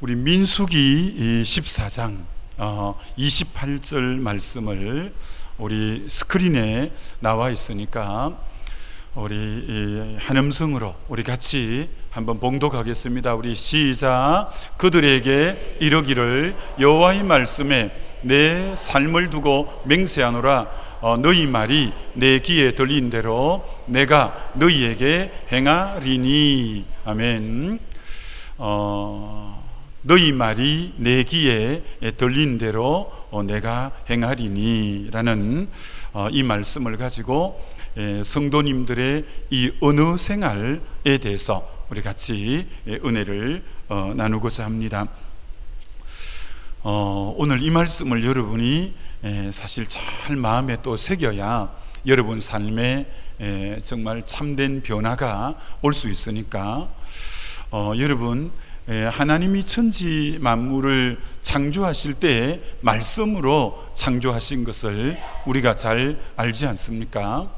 우리 민수기 14장 28절 말씀을 우리 스크린에 나와 있으니까 우리 한음성으로 우리 같이 한번 봉독하겠습니다. 우리 시작. 그들에게 이르기를 여호와의 말씀에 내 삶을 두고 맹세하노라. 너희 말이 내 귀에 들린 대로 내가 너희에게 행하리니. 아멘. 너희 말이 내 귀에 들린 대로 내가 행하리니 라는 이 말씀을 가지고 성도님들의 이 언어 생활에 대해서 우리 같이 은혜를 나누고자 합니다. 오늘 이 말씀을 여러분이 사실 잘 마음에 또 새겨야 여러분 삶에 정말 참된 변화가 올 수 있으니까 여러분, 하나님이 천지 만물을 창조하실 때 말씀으로 창조하신 것을 우리가 잘 알지 않습니까?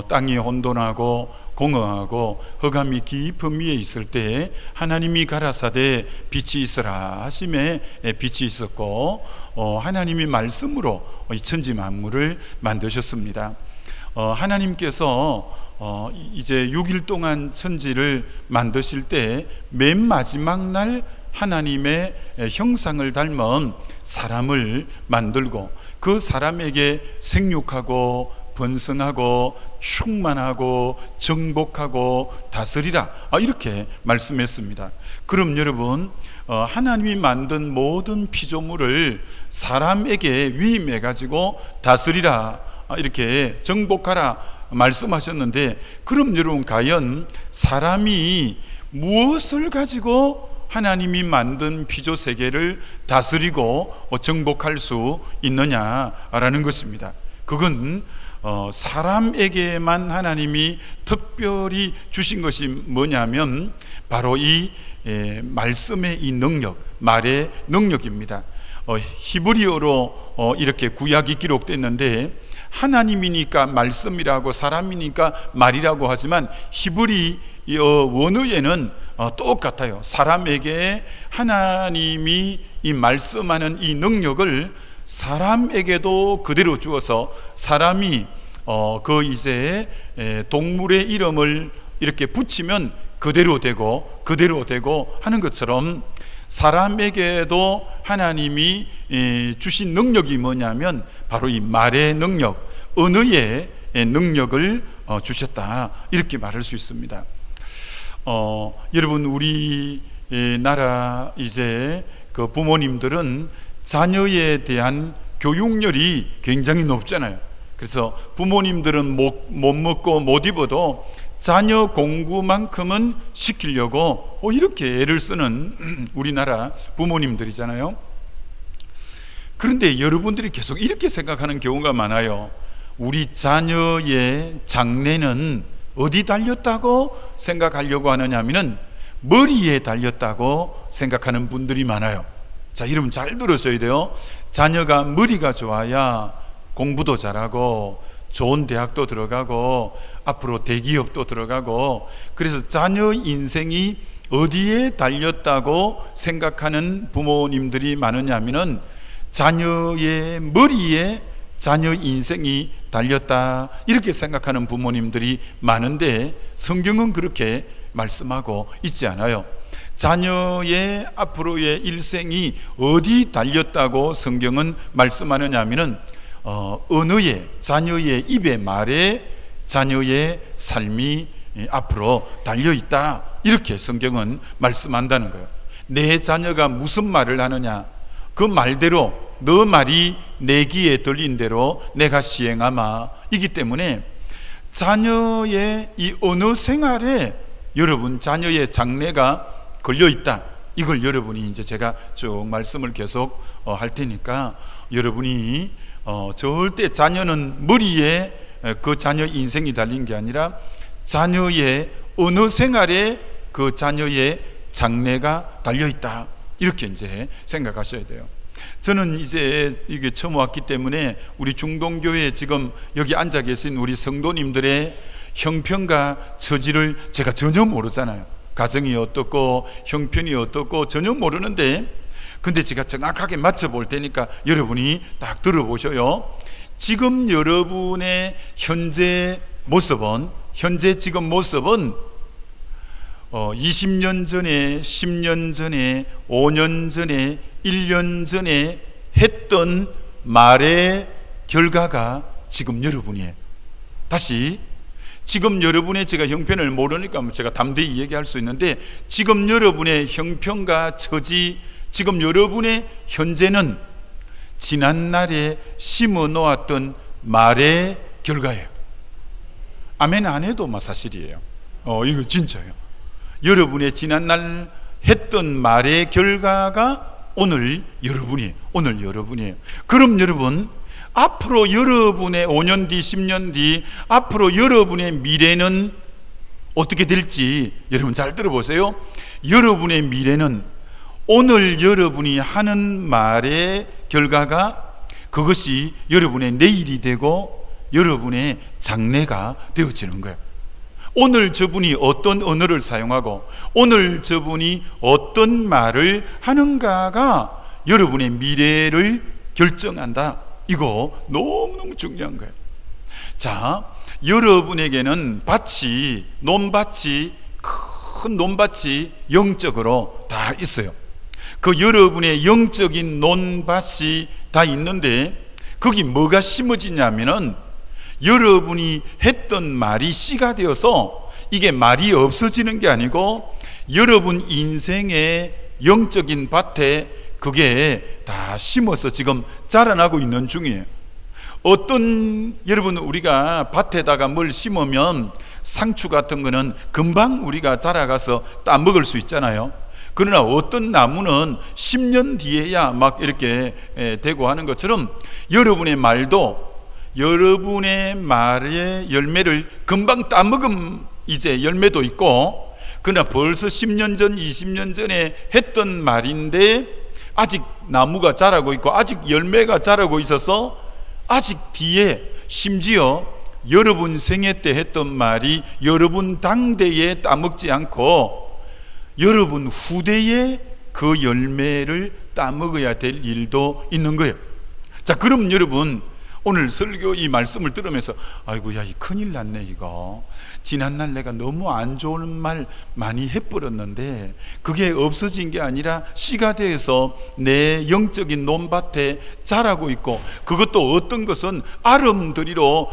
땅이 혼돈하고 공허하고 흑암이 깊은 위에 있을 때 하나님이 가라사대 빛이 있으라 하심에 빛이 있었고, 하나님이 말씀으로 이 천지 만물을 만드셨습니다. 하나님께서 이제 6일 동안 천지를 만드실 때 맨 마지막 날 하나님의 형상을 닮은 사람을 만들고 그 사람에게 생육하고 번성하고 충만하고 정복하고 다스리라, 이렇게 말씀했습니다. 그럼 여러분, 하나님이 만든 모든 피조물을 사람에게 위임해 가지고 다스리라, 이렇게 정복하라 말씀하셨는데, 그럼 여러분 과연 사람이 무엇을 가지고 하나님이 만든 피조 세계를 다스리고 정복할 수 있느냐라는 것입니다. 그건 사람에게만 하나님이 특별히 주신 것이 뭐냐면 바로 이 말씀의 이 능력, 말의 능력입니다. 히브리어로 이렇게 구약이 기록됐는데 하나님이니까 말씀이라고 사람이니까 말이라고 하지만 히브리어 원어에는 똑같아요. 사람에게 하나님이 이 말씀하는 이 능력을 사람에게도 그대로 주어서 사람이 그 이제 동물의 이름을 이렇게 붙이면 그대로 되고 하는 것처럼 사람에게도 하나님이 주신 능력이 뭐냐면 바로 이 말의 능력, 언어의 능력을 주셨다, 이렇게 말할 수 있습니다. 여러분, 우리 나라 이제 그 부모님들은 자녀에 대한 교육열이 굉장히 높잖아요. 그래서 부모님들은 못 먹고 못 입어도 자녀 공부만큼은 시키려고 이렇게 애를 쓰는 우리나라 부모님들이잖아요. 그런데 여러분들이 계속 이렇게 생각하는 경우가 많아요. 우리 자녀의 장래는 어디 달렸다고 생각하려고 하느냐 하면은 머리에 달렸다고 생각하는 분들이 많아요. 자, 여러분 잘 들으셔야 돼요. 자녀가 머리가 좋아야 공부도 잘하고 좋은 대학도 들어가고 앞으로 대기업도 들어가고, 그래서 자녀 인생이 어디에 달렸다고 생각하는 부모님들이 많으냐면은 자녀의 머리에 자녀 인생이 달렸다, 이렇게 생각하는 부모님들이 많은데 성경은 그렇게 말씀하고 있지 않아요. 자녀의 앞으로의 일생이 어디 달렸다고 성경은 말씀하느냐 하면은 언어에, 자녀의 입의 말에 자녀의 삶이 앞으로 달려있다, 이렇게 성경은 말씀한다는 거예요. 내 자녀가 무슨 말을 하느냐, 그 말대로 너 말이 내 귀에 들린 대로 내가 시행하마, 이기 때문에 자녀의 이 언어 생활에 여러분 자녀의 장래가 걸려있다, 이걸 여러분이 이제 제가 쭉 말씀을 계속 할 테니까 여러분이 절대 자녀는 머리에 그 자녀 인생이 달린 게 아니라 자녀의 언어 생활에 그 자녀의 장래가 달려있다, 이렇게 이제 생각하셔야 돼요. 저는 이제 이게 처음 왔기 때문에 우리 중동교회에 지금 여기 앉아 계신 우리 성도님들의 형편과 처지를 제가 전혀 모르잖아요. 가정이 어떻고 형편이 어떻고 전혀 모르는데, 근데 제가 정확하게 맞춰볼 테니까 여러분이 딱 들어보셔요. 지금 여러분의 현재 모습은, 현재 지금 모습은 20년 전에, 10년 전에, 5년 전에, 1년 전에 했던 말의 결과가 지금 여러분이에요. 다시, 지금 여러분의, 제가 형편을 모르니까 제가 담대히 얘기할 수 있는데, 지금 여러분의 형편과 처지, 지금 여러분의 현재는 지난날에 심어 놓았던 말의 결과예요. 아멘 안 해도 사실이에요. 이거 진짜예요. 여러분의 지난날 했던 말의 결과가 오늘 여러분이에요. 오늘 여러분이에요. 그럼 여러분, 앞으로 여러분의 5년 뒤, 10년 뒤, 앞으로 여러분의 미래는 어떻게 될지 여러분 잘 들어보세요. 여러분의 미래는 오늘 여러분이 하는 말의 결과가, 그것이 여러분의 내일이 되고 여러분의 장래가 되어지는 거예요. 오늘 저분이 어떤 언어를 사용하고 오늘 저분이 어떤 말을 하는가가 여러분의 미래를 결정한다. 이거 너무너무 중요한 거예요. 자, 여러분에게는 밭이, 논밭이, 큰 논밭이 영적으로 다 있어요. 그 여러분의 영적인 논밭이 다 있는데, 거기 뭐가 심어지냐면은 여러분이 했던 말이 씨가 되어서, 이게 말이 없어지는 게 아니고 여러분 인생의 영적인 밭에 그게 다 심어서 지금 자라나고 있는 중이에요. 여러분, 우리가 밭에다가 뭘 심으면 상추 같은 거는 금방 우리가 자라가서 따 먹을 수 있잖아요. 그러나 어떤 나무는 10년 뒤에야 막 이렇게 되고 하는 것처럼, 여러분의 말도, 여러분의 말의 열매를 금방 따먹으면 이제 열매도 있고, 그러나 벌써 10년 전, 20년 전에 했던 말인데 아직 나무가 자라고 있고 아직 열매가 자라고 있어서, 아직 뒤에 심지어 여러분 생애 때 했던 말이 여러분 당대에 따먹지 않고 여러분 후대에 그 열매를 따먹어야 될 일도 있는 거예요. 자, 그럼 여러분, 오늘 설교 이 말씀을 들으면서 아이고, 야, 이 큰일 났네. 이거 지난날 내가 너무 안 좋은 말 많이 해버렸는데 그게 없어진 게 아니라 씨가 되어서 내 영적인 논밭에 자라고 있고, 그것도 어떤 것은 아름드리로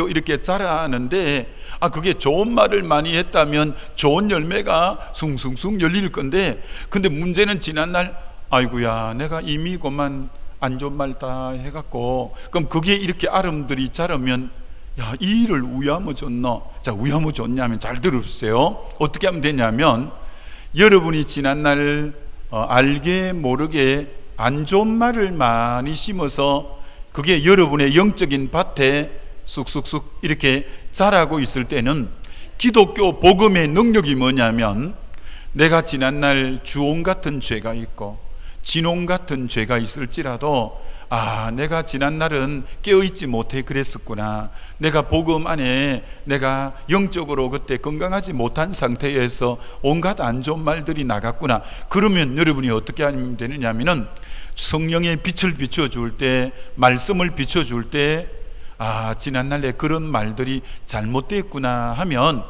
이렇게 자라는데, 그게 좋은 말을 많이 했다면 좋은 열매가 숭숭숭 열릴 건데, 근데 문제는 지난날 아이고야, 내가 이미 그만 안 좋은 말 다 해갖고, 그럼 그게 이렇게 아름들이 자라면, 야, 이 일을 우야뭐 줬노? 자, 우야뭐 줬냐면 잘 들어주세요. 어떻게 하면 되냐면, 여러분이 지난날 알게 모르게 안 좋은 말을 많이 심어서 그게 여러분의 영적인 밭에 쑥쑥쑥 이렇게 자라고 있을 때는, 기독교 복음의 능력이 뭐냐면, 내가 지난날 주온 같은 죄가 있고 진홍 같은 죄가 있을지라도, 내가 지난날은 깨어있지 못해 그랬었구나, 내가 복음 안에 내가 영적으로 그때 건강하지 못한 상태에서 온갖 안 좋은 말들이 나갔구나. 그러면 여러분이 어떻게 하면 되느냐면은, 성령의 빛을 비춰줄 때, 말씀을 비춰줄 때, 지난날에 그런 말들이 잘못됐구나 하면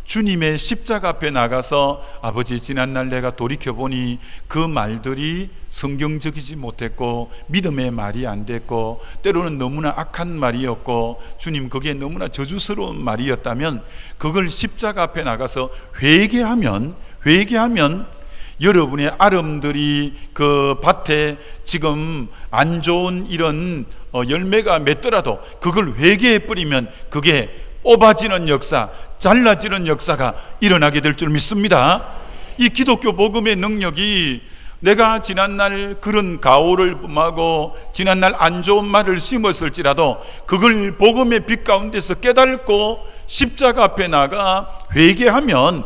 주님의 십자가 앞에 나가서, 아버지, 지난날 내가 돌이켜보니 그 말들이 성경적이지 못했고 믿음의 말이 안 됐고 때로는 너무나 악한 말이었고, 주님, 그게 너무나 저주스러운 말이었다면 그걸 십자가 앞에 나가서 회개하면 여러분의 아름들이 그 밭에 지금 안 좋은 이런 열매가 맺더라도 그걸 회개해 버리면 그게 뽑아지는 역사, 잘라지는 역사가 일어나게 될 줄 믿습니다. 이 기독교 복음의 능력이, 내가 지난날 그런 가오를 뿜하고 지난날 안 좋은 말을 심었을지라도 그걸 복음의 빛 가운데서 깨닫고 십자가 앞에 나가 회개하면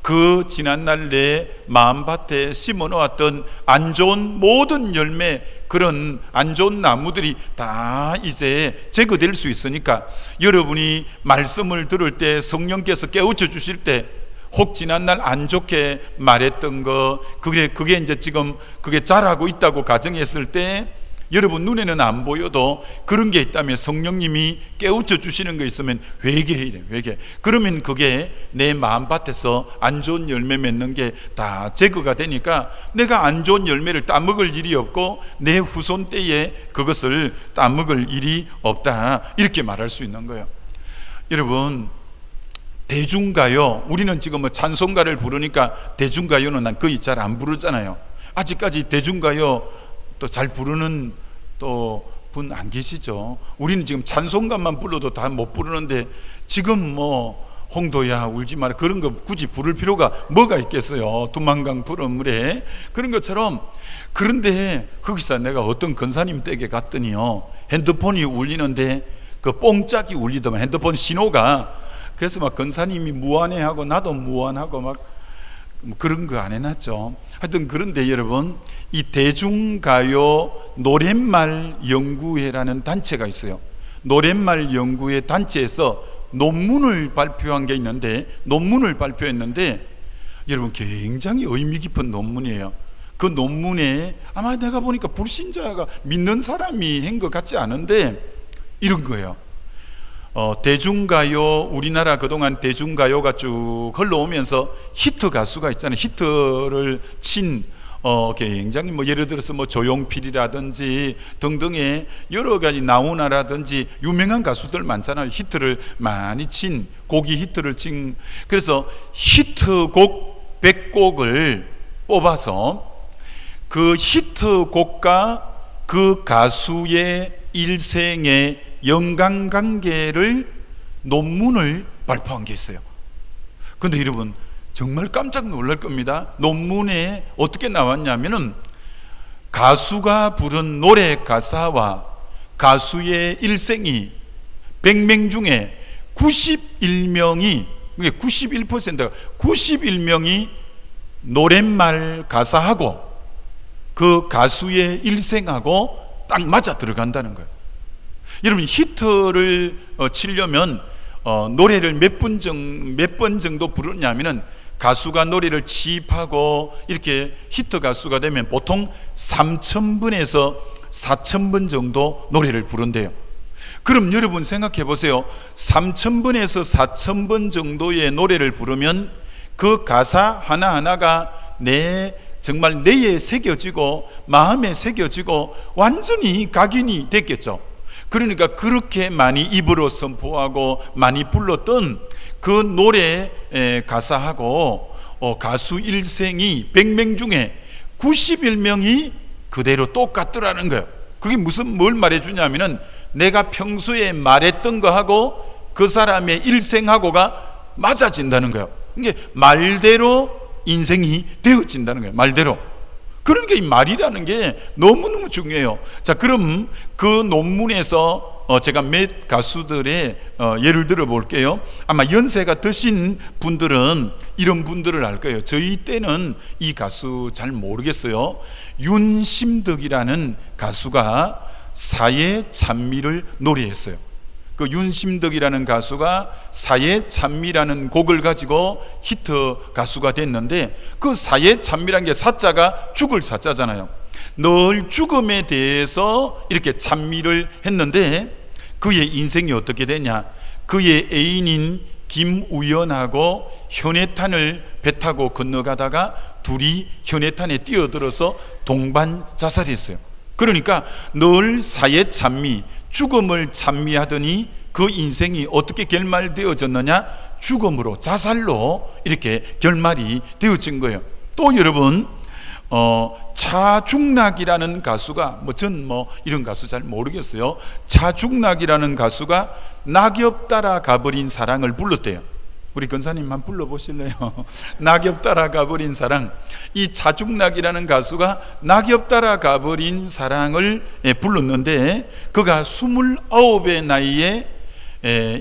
그 지난날 내 마음밭에 심어놓았던 안 좋은 모든 열매, 그런 안 좋은 나무들이 다 이제 제거될 수 있으니까, 여러분이 말씀을 들을 때 성령께서 깨우쳐 주실 때 혹 지난날 안 좋게 말했던 거, 그게 이제 지금 그게 잘하고 있다고 가정했을 때 여러분 눈에는 안 보여도 그런 게 있다면 성령님이 깨우쳐 주시는 거 있으면 회개해야 돼요. 회개. 그러면 그게 내 마음밭에서 안 좋은 열매 맺는 게 다 제거가 되니까 내가 안 좋은 열매를 따먹을 일이 없고 내 후손 때에 그것을 따먹을 일이 없다, 이렇게 말할 수 있는 거예요. 여러분, 대중가요, 우리는 지금 뭐 찬송가를 부르니까 대중가요는 난 거의 잘 안 부르잖아요. 아직까지 대중가요 또 잘 부르는 또 분 안 계시죠? 우리는 지금 찬송가만 불러도 다 못 부르는데 지금 뭐 홍도야 울지 마라 그런 거 굳이 부를 필요가 뭐가 있겠어요? 두만강 푸른 물에 그런 것처럼. 그런데 거기서 내가 어떤 권사님 댁에 갔더니요, 핸드폰이 울리는데 그 뽕짝이 울리더만, 핸드폰 신호가. 그래서 막 권사님이 무안해하고 나도 무안하고 막 그런 거 안 해놨죠. 하여튼 그런데 여러분, 이 대중가요 노랫말 연구회라는 단체가 있어요. 노랫말 연구회 단체에서 논문을 발표한 게 있는데, 논문을 발표했는데 여러분 굉장히 의미 깊은 논문이에요. 그 논문에 아마 내가 보니까 불신자가 믿는 사람이 한 것 같지 않은데 이런 거예요. 대중가요, 우리나라 그동안 대중가요가 쭉 흘러오면서 히트 가수가 있잖아요. 히트를 친 굉장히 뭐 예를 들어서 뭐 조용필이라든지 등등의 여러 가지 나훈아라든지 유명한 가수들 많잖아요. 히트를 많이 친, 곡이 히트를 친. 그래서 히트곡 100곡을 뽑아서 그 히트곡과 그 가수의 일생의 연관관계를 논문을 발표한 게 있어요. 그런데 여러분 정말 깜짝 놀랄 겁니다. 논문에 어떻게 나왔냐면은 가수가 부른 노래 가사와 가수의 일생이 100명 중에 91명이, 그게 91%가 91명이 노랫말 가사하고 그 가수의 일생하고 딱 맞아 들어간다는 거예요. 여러분 히트를 치려면 노래를 몇 번 정도 부르냐면은 가수가 노래를 취입하고 이렇게 히트 가수가 되면 보통 3,000번에서 4,000번 정도 노래를 부른대요. 그럼 여러분 생각해 보세요. 3,000번에서 4,000번 정도의 노래를 부르면 그 가사 하나하나가 정말 뇌에 새겨지고 마음에 새겨지고 완전히 각인이 됐겠죠. 그러니까 그렇게 많이 입으로 선포하고 많이 불렀던 그 노래 가사하고 가수 일생이 100명 중에 91명이 그대로 똑같더라는 거예요. 그게 뭘 말해주냐면은 내가 평소에 말했던 거하고 그 사람의 일생하고가 맞아진다는 거예요. 이게 말대로 인생이 되어진다는 거예요. 말대로. 그러니까 이 말이라는 게 너무너무 중요해요. 자, 그럼 그 논문에서 제가 몇 가수들의 예를 들어 볼게요. 아마 연세가 드신 분들은 이런 분들을 알 거예요. 저희 때는 이 가수 잘 모르겠어요. 윤심덕이라는 가수가 사회 찬미를 노래했어요. 그 윤심덕이라는 가수가 사회 찬미라는 곡을 가지고 히트 가수가 됐는데, 그 사회 찬미라는 게 사자가 죽을 사자잖아요. 늘 죽음에 대해서 이렇게 찬미를 했는데 그의 인생이 어떻게 되냐, 그의 애인인 김우연하고 현해탄을 배 타고 건너가다가 둘이 현해탄에 뛰어들어서 동반 자살했어요. 그러니까 늘 사회 찬미, 죽음을 찬미하더니 그 인생이 어떻게 결말되어졌느냐, 죽음으로, 자살로 이렇게 결말이 되어진 거예요. 또 여러분 차중락이라는 가수가 전 이런 가수 잘 모르겠어요. 차중락이라는 가수가 낙엽 따라 가버린 사랑을 불렀대요. 우리 권사님 한번 불러보실래요? 낙엽 따라 가버린 사랑. 이 차중락이라는 가수가 낙엽 따라 가버린 사랑을 불렀는데 그가 29의 나이에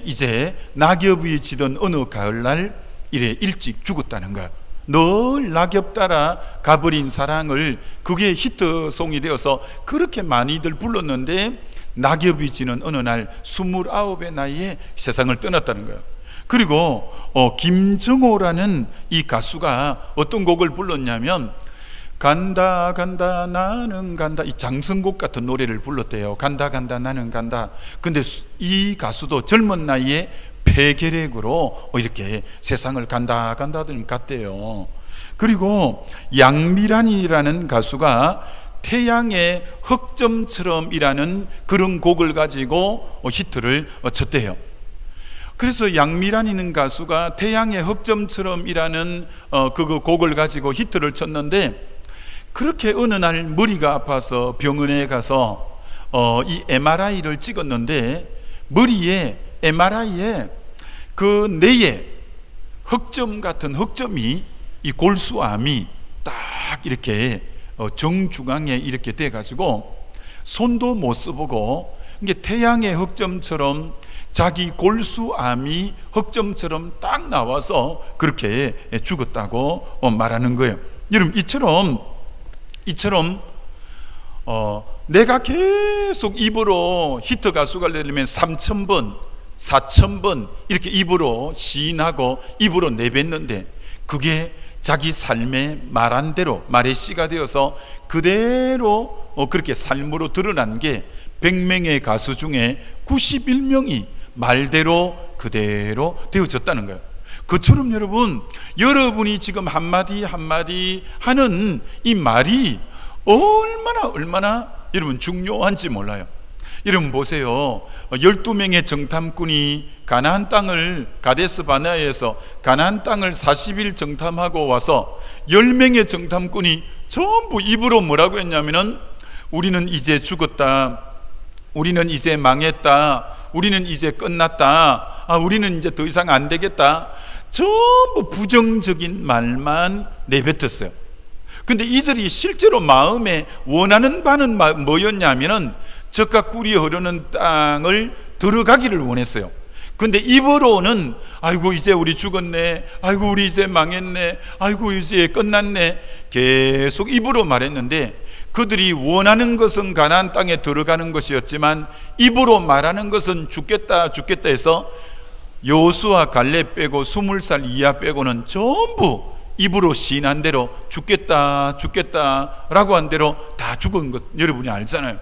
이제 낙엽이 지던 어느 가을날 이래 일찍 죽었다는 거야. 늘 낙엽 따라 가버린 사랑을, 그게 히트송이 되어서 그렇게 많이들 불렀는데 낙엽이 지는 어느 날 29의 나이에 세상을 떠났다는 거예요. 그리고 김정호라는 이 가수가 어떤 곡을 불렀냐면 간다 간다 나는 간다, 이 장성곡 같은 노래를 불렀대요. 간다 간다 나는 간다. 근데 이 가수도 젊은 나이에 폐결핵으로 이렇게 세상을 간다 간다 갔대요. 그리고 양미란이라는 가수가 태양의 흑점처럼이라는 그런 곡을 가지고 히트를 쳤대요. 그래서 양미란이는 가수가 태양의 흑점처럼이라는 그 곡을 가지고 히트를 쳤는데, 그렇게 어느 날 머리가 아파서 병원에 가서 이 MRI를 찍었는데, 머리에 MRI에 그 뇌에 흑점 같은 흑점이, 이 골수암이 딱 이렇게 정중앙에 이렇게 돼 가지고 손도 못 써보고, 이게 태양의 흑점처럼 자기 골수암이 흑점처럼 딱 나와서 그렇게 죽었다고 말하는 거예요. 여러분, 이처럼 내가 계속 입으로 히트 가수가 되려면 3,000번 4,000번 이렇게 입으로 시인하고 입으로 내뱉는데, 그게 자기 삶의 말한 대로 말의 씨가 되어서 그대로 그렇게 삶으로 드러난 게 100명의 가수 중에 91명이 말대로 그대로 되어졌다는 거예요. 그처럼 여러분이 지금 한마디 한마디 하는 이 말이 얼마나 여러분 중요한지 몰라요. 여러분 보세요. 12명의 정탐꾼이 가나안 땅을 가데스 바네아에서 가나안 땅을 40일 정탐하고 와서 10명의 정탐꾼이 전부 입으로 뭐라고 했냐면은 우리는 이제 죽었다, 우리는 이제 망했다, 우리는 이제 끝났다, 우리는 이제 더 이상 안 되겠다, 전부 부정적인 말만 내뱉었어요. 근데 이들이 실제로 마음에 원하는 바는 뭐였냐면은 젖과 꿀이 흐르는 땅을 들어가기를 원했어요. 근데 입으로는 아이고 이제 우리 죽었네, 아이고 우리 이제 망했네, 아이고 이제 끝났네, 계속 입으로 말했는데, 그들이 원하는 것은 가나안 땅에 들어가는 것이었지만 입으로 말하는 것은 죽겠다 죽겠다 해서 여호수아 갈렙 빼고 20살 이하 빼고는 전부 입으로 시인한 대로 죽겠다 죽겠다라고 한 대로 다 죽은 것 여러분이 알잖아요.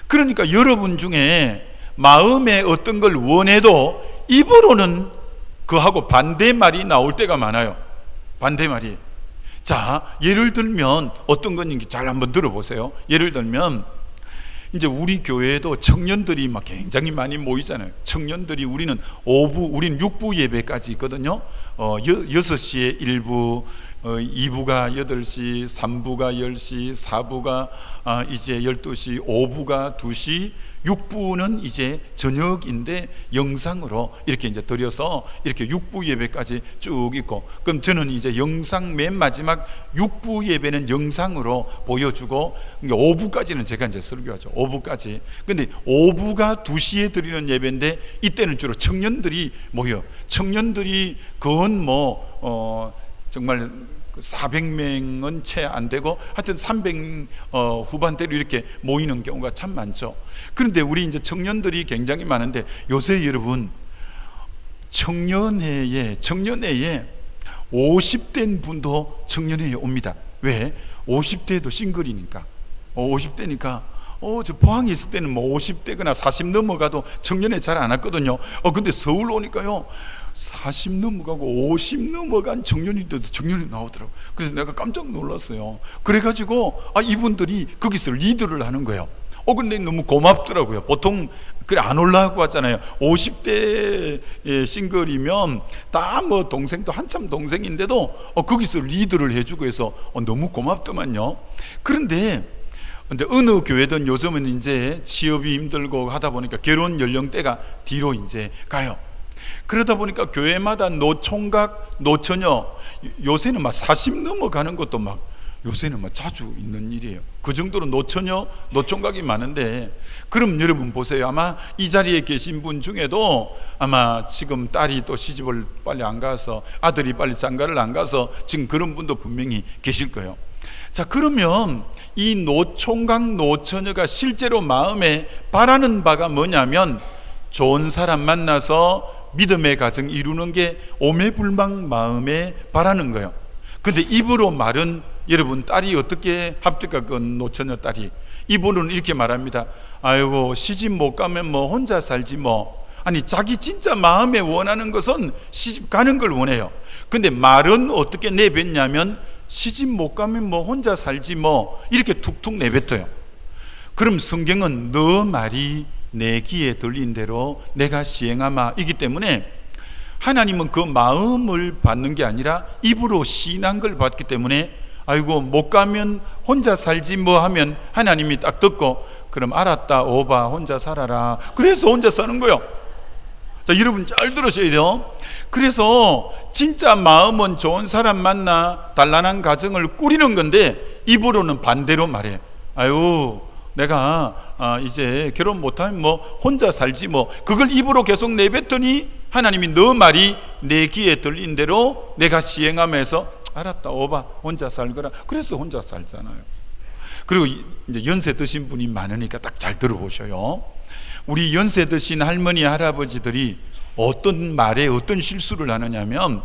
그러니까 여러분 중에 마음에 어떤 걸 원해도 입으로는 그하고 반대말이 나올 때가 많아요. 반대말이. 자, 예를 들면 어떤 건지 잘 한번 들어보세요. 예를 들면 이제 우리 교회에도 청년들이 막 굉장히 많이 모이잖아요. 청년들이 우리는 6부 예배까지 있거든요. 6시에 1부, 2부가 8시, 3부가 10시, 4부가 이제 12시, 5부가 2시, 6부는 이제 저녁인데 영상으로 이렇게 이제 드려서 이렇게 6부 예배까지 쭉 있고, 그럼 저는 이제 영상 맨 마지막 6부 예배는 영상으로 보여주고 5부까지는 제가 이제 설교하죠. 5부까지. 근데 5부가 2시에 드리는 예배인데 이때는 주로 청년들이 모여. 청년들이 그건 정말 400명은 채 안 되고 하여튼 300 후반대로 이렇게 모이는 경우가 참 많죠. 그런데 우리 이제 청년들이 굉장히 많은데 요새 여러분 청년회에 50대인 분도 청년회에 옵니다. 왜? 50대도 싱글이니까. 50대니까 저 포항에 있을 때는 50대거나 40 넘어가도 청년회 잘 안 왔거든요. 근데 서울 오니까요 40 넘어가고 50 넘어간 청년인데도 청년이 나오더라고요. 그래서 내가 깜짝 놀랐어요. 그래가지고 이분들이 거기서 리드를 하는 거예요. 근데 너무 고맙더라고요. 보통 그래 안 올라가고 왔잖아요. 50대 싱글이면 다 동생도 한참 동생인데도 거기서 리드를 해주고 해서 너무 고맙더만요. 그런데 어느 교회든 요즘은 이제 취업이 힘들고 하다 보니까 결혼 연령대가 뒤로 이제 가요. 그러다 보니까 교회마다 노총각, 노처녀, 요새는 막 40 넘어가는 것도 막 요새는 막 자주 있는 일이에요. 그 정도로 노처녀, 노총각이 많은데, 그럼 여러분 보세요. 아마 이 자리에 계신 분 중에도 아마 지금 딸이 또 시집을 빨리 안 가서, 아들이 빨리 장가를 안 가서 지금 그런 분도 분명히 계실 거예요. 자, 그러면 이 노총각, 노처녀가 실제로 마음에 바라는 바가 뭐냐면 좋은 사람 만나서 믿음의 가정 이루는 게 오매불망 마음에 바라는 거예요. 근데 입으로 말은 여러분, 딸이 어떻게 합격한 노처녀 딸이 입으로는 이렇게 말합니다. 아이고, 시집 못 가면 뭐 혼자 살지 뭐. 아니, 자기 진짜 마음에 원하는 것은 시집 가는 걸 원해요. 근데 말은 어떻게 내뱉냐면 시집 못 가면 뭐 혼자 살지 뭐, 이렇게 툭툭 내뱉어요. 그럼 성경은 너 말이 내 귀에 들린 대로 내가 시행하마 이기 때문에 하나님은 그 마음을 받는 게 아니라 입으로 시인한 걸 받기 때문에 아이고, 못 가면 혼자 살지 뭐 하면 하나님이 딱 듣고 그럼 알았다 오바 혼자 살아라. 그래서 혼자 사는 거예요. 자, 여러분 잘 들으셔야 돼요. 그래서 진짜 마음은 좋은 사람 만나 단란한 가정을 꾸리는 건데 입으로는 반대로 말해. 아유, 내가 이제 결혼 못하면 뭐 혼자 살지 뭐. 그걸 입으로 계속 내뱉더니 하나님이 너 말이 내 귀에 들린 대로 내가 시행하면서 알았다 오바 혼자 살거라. 그래서 혼자 살잖아요. 그리고 이제 연세 드신 분이 많으니까 딱 잘 들어보셔요. 우리 연세 드신 할머니 할아버지들이 어떤 말에 어떤 실수를 하느냐면,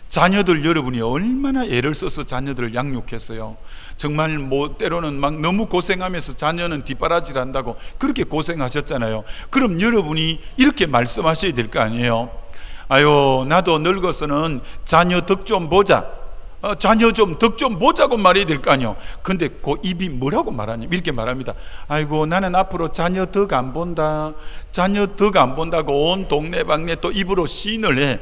자녀들 여러분이 얼마나 애를 써서 자녀들을 양육했어요. 정말 뭐 때로는 막 너무 고생하면서 자녀는 뒷바라지를 한다고 그렇게 고생하셨잖아요. 그럼 여러분이 이렇게 말씀하셔야 될 거 아니에요. 아유, 나도 늙어서는 자녀 덕 좀 보자. 자녀 좀 덕 좀 보자고 말해야 될 거 아니에요. 근데 그 입이 뭐라고 말하냐, 이렇게 말합니다. 아이고, 나는 앞으로 자녀 덕 안 본다. 자녀 덕 안 본다고 온 동네방네 또 입으로 시인을 해.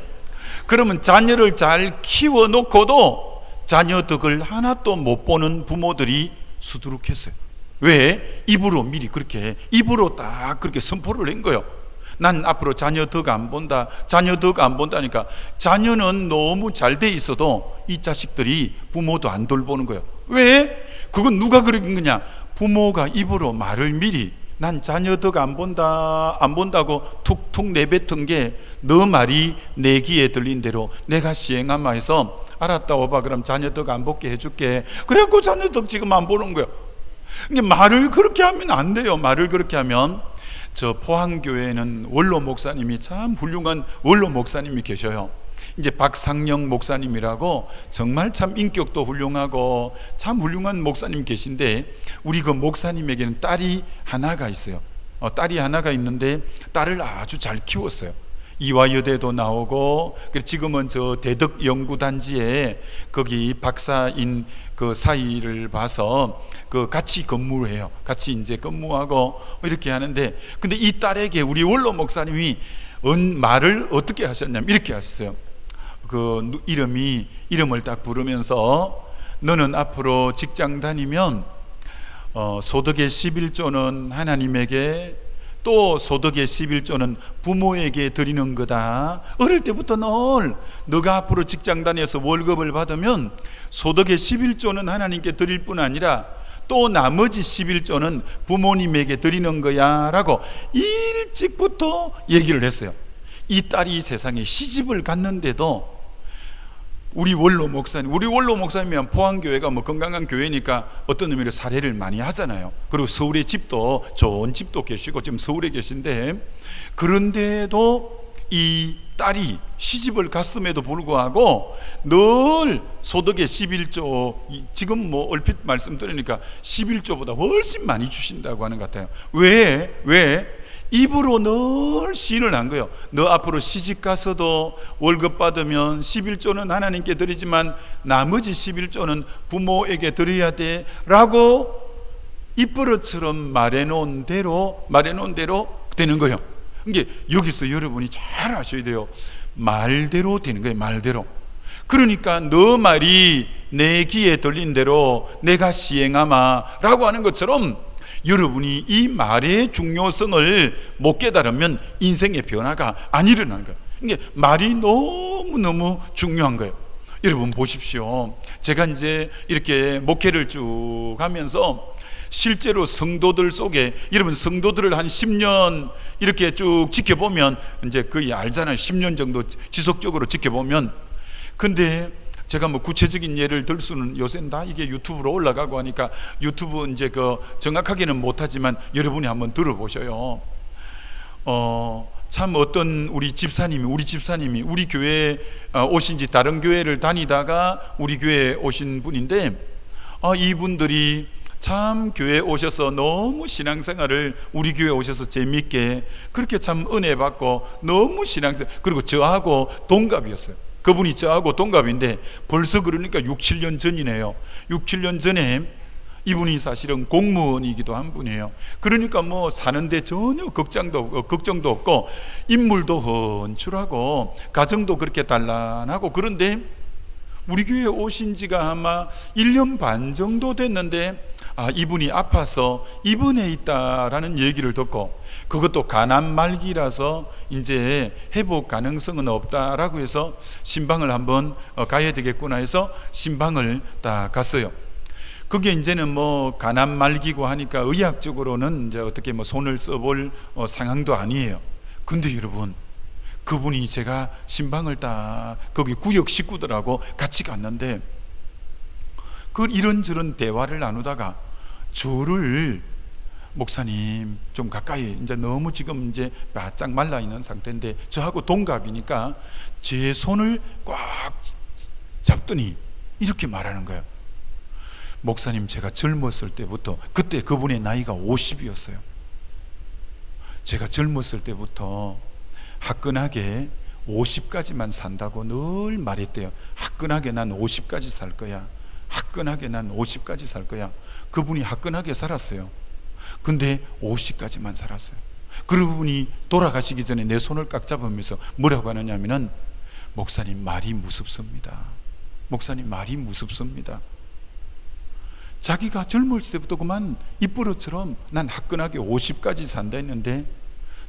그러면 자녀를 잘 키워놓고도 자녀 덕을 하나도 못 보는 부모들이 수두룩했어요. 왜? 입으로 미리 그렇게 입으로 딱 그렇게 선포를 한 거예요. 난 앞으로 자녀 덕 안 본다. 자녀 덕 안 본다니까 자녀는 너무 잘 돼 있어도 이 자식들이 부모도 안 돌보는 거예요. 왜? 그건 누가 그런 거냐? 부모가 입으로 말을 미리 난 자녀 덕 안 본다 안 본다고 툭툭 내뱉은 게 너 말이 내 귀에 들린 대로 내가 시행하마 해서 알았다 오바 그럼 자녀 덕 안 보게 해줄게. 그래갖고 자녀 덕 지금 안 보는 거예요. 근데 말을 그렇게 하면 안 돼요. 말을 그렇게 하면. 저 포항교회에는 원로 목사님이 참 훌륭한 원로 목사님이 계셔요. 이제 박상영 목사님이라고 정말 참 인격도 훌륭하고 참 훌륭한 목사님 계신데, 우리 그 목사님에게는 딸이 하나가 있어요. 딸이 하나가 있는데 딸을 아주 잘 키웠어요. 이화여대도 나오고, 지금은 저 대덕연구단지에 거기 박사인 그 사이를 봐서 그 같이 근무를 해요. 같이 이제 근무하고 이렇게 하는데, 근데 이 딸에게 우리 원로 목사님이 말을 어떻게 하셨냐면 이렇게 하셨어요. 그 이름을 딱 부르면서 너는 앞으로 직장 다니면 소득의 11조는 하나님에게, 또 소득의 11조는 부모에게 드리는 거다. 어릴 때부터 늘 너가 앞으로 직장 다녀서 월급을 받으면 소득의 11조는 하나님께 드릴 뿐 아니라 또 나머지 11조는 부모님에게 드리는 거야 라고 일찍부터 얘기를 했어요. 이 딸이 세상에 시집을 갔는데도 우리 원로 목사님이면 포항교회가 뭐 건강한 교회니까 어떤 의미로 사례를 많이 하잖아요. 그리고 서울에 집도 좋은 집도 계시고 지금 서울에 계신데, 그런데도 이 딸이 시집을 갔음에도 불구하고 늘 소득의 11조, 지금 뭐 얼핏 말씀드리니까 11조보다 훨씬 많이 주신다고 하는 것 같아요. 왜? 입으로 늘 시인을 한 거예요. 너 앞으로 시집 가서도 월급 받으면 11조는 하나님께 드리지만 나머지 11조는 부모에게 드려야 돼 라고 입버릇처럼 말해놓은 대로 되는 거예요. 이게 여기서 여러분이 잘 아셔야 돼요. 말대로 되는 거예요. 말대로. 그러니까 너 말이 내 귀에 들린 대로 내가 시행하마 라고 하는 것처럼, 여러분이 이 말의 중요성을 못 깨달으면 인생의 변화가 안 일어나는 거예요. 이게 말이 너무너무 중요한 거예요. 여러분 보십시오. 제가 이제 이렇게 목회를 쭉 하면서 실제로 성도들 속에, 여러분 성도들을 한 10년 이렇게 쭉 지켜보면 이제 거의 알잖아요. 10년 정도 지속적으로 지켜보면. 근데 제가 뭐 구체적인 예를 들 수는, 요새는 다 이게 유튜브로 올라가고 하니까 유튜브 이제 그 정확하게는 못하지만 여러분이 한번 들어보셔요. 참 어떤 우리 집사님이 우리 교회에 오신 지 다른 교회를 다니다가 우리 교회에 오신 분인데, 이분들이 참 교회에 오셔서 너무 신앙생활을 우리 교회에 오셔서 재미있게 그렇게 참 은혜 받고 너무 신앙생활, 그리고 저하고 동갑이었어요. 그분이 저하고 동갑인데 벌써 그러니까 6, 7년 전이네요. 6, 7년 전에 이분이 사실은 공무원이기도 한 분이에요. 그러니까 뭐 사는데 전혀 걱정도 없고 인물도 헌출하고 가정도 그렇게 단란하고, 그런데 우리 교회에 오신 지가 아마 1년 반 정도 됐는데 이분이 아파서 입원해 있다라는 얘기를 듣고, 그것도 간암 말기라서 이제 회복 가능성은 없다라고 해서 신방을 한번 가야 되겠구나 해서 신방을 딱 갔어요. 그게 이제는 뭐 간암 말기고 하니까 의학적으로는 이제 어떻게 뭐 손을 써볼 상황도 아니에요. 근데 여러분, 그분이 제가 신방을 딱 거기 구역 식구들하고 같이 갔는데 그 이런저런 대화를 나누다가 저를, 목사님 좀 가까이, 이제 너무 지금 이제 바짝 말라 있는 상태인데 저하고 동갑이니까 제 손을 꽉 잡더니 이렇게 말하는 거예요. 목사님, 제가 젊었을 때부터, 그때 그분의 나이가 50이었어요. 제가 젊었을 때부터 화끈하게 50까지만 산다고 늘 말했대요. 화끈하게 난 50까지 살 거야. 화끈하게 난 50까지 살 거야. 그분이 화끈하게 살았어요. 근데 50까지만 살았어요. 그분이 돌아가시기 전에 내 손을 꽉 잡으면서 뭐라고 하느냐면은, 목사님 말이 무섭습니다. 목사님 말이 무섭습니다. 자기가 젊을 때부터 그만 입버릇처럼 난 화끈하게 50까지 산다 했는데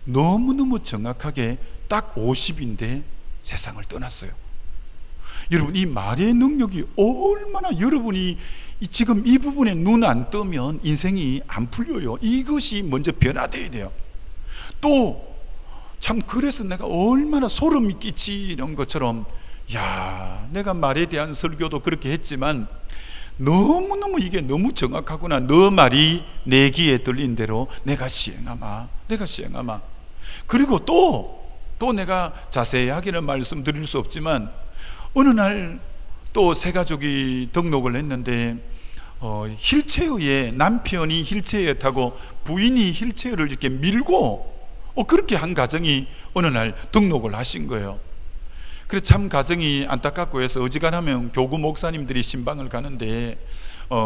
너무너무 정확하게 딱 50인데 세상을 떠났어요. 여러분, 이 말의 능력이 얼마나, 여러분이 지금 이 부분에 눈 안 뜨면 인생이 안 풀려요. 이것이 먼저 변화되어야 돼요. 또 참, 그래서 내가 얼마나 소름이 끼치는 것처럼, 야, 내가 말에 대한 설교도 그렇게 했지만 너무너무 이게 너무 정확하구나. 너 말이 내 귀에 들린 대로 내가 시행하마. 그리고 또 내가 자세하게는 말씀드릴 수 없지만 어느 날 또 새 가족이 등록을 했는데 휠체어에, 남편이 휠체어에 타고 부인이 휠체어를 이렇게 밀고 그렇게 한 가정이 어느 날 등록을 하신 거예요. 그래서 참 가정이 안타깝고 해서 어지간하면 교구 목사님들이 신방을 가는데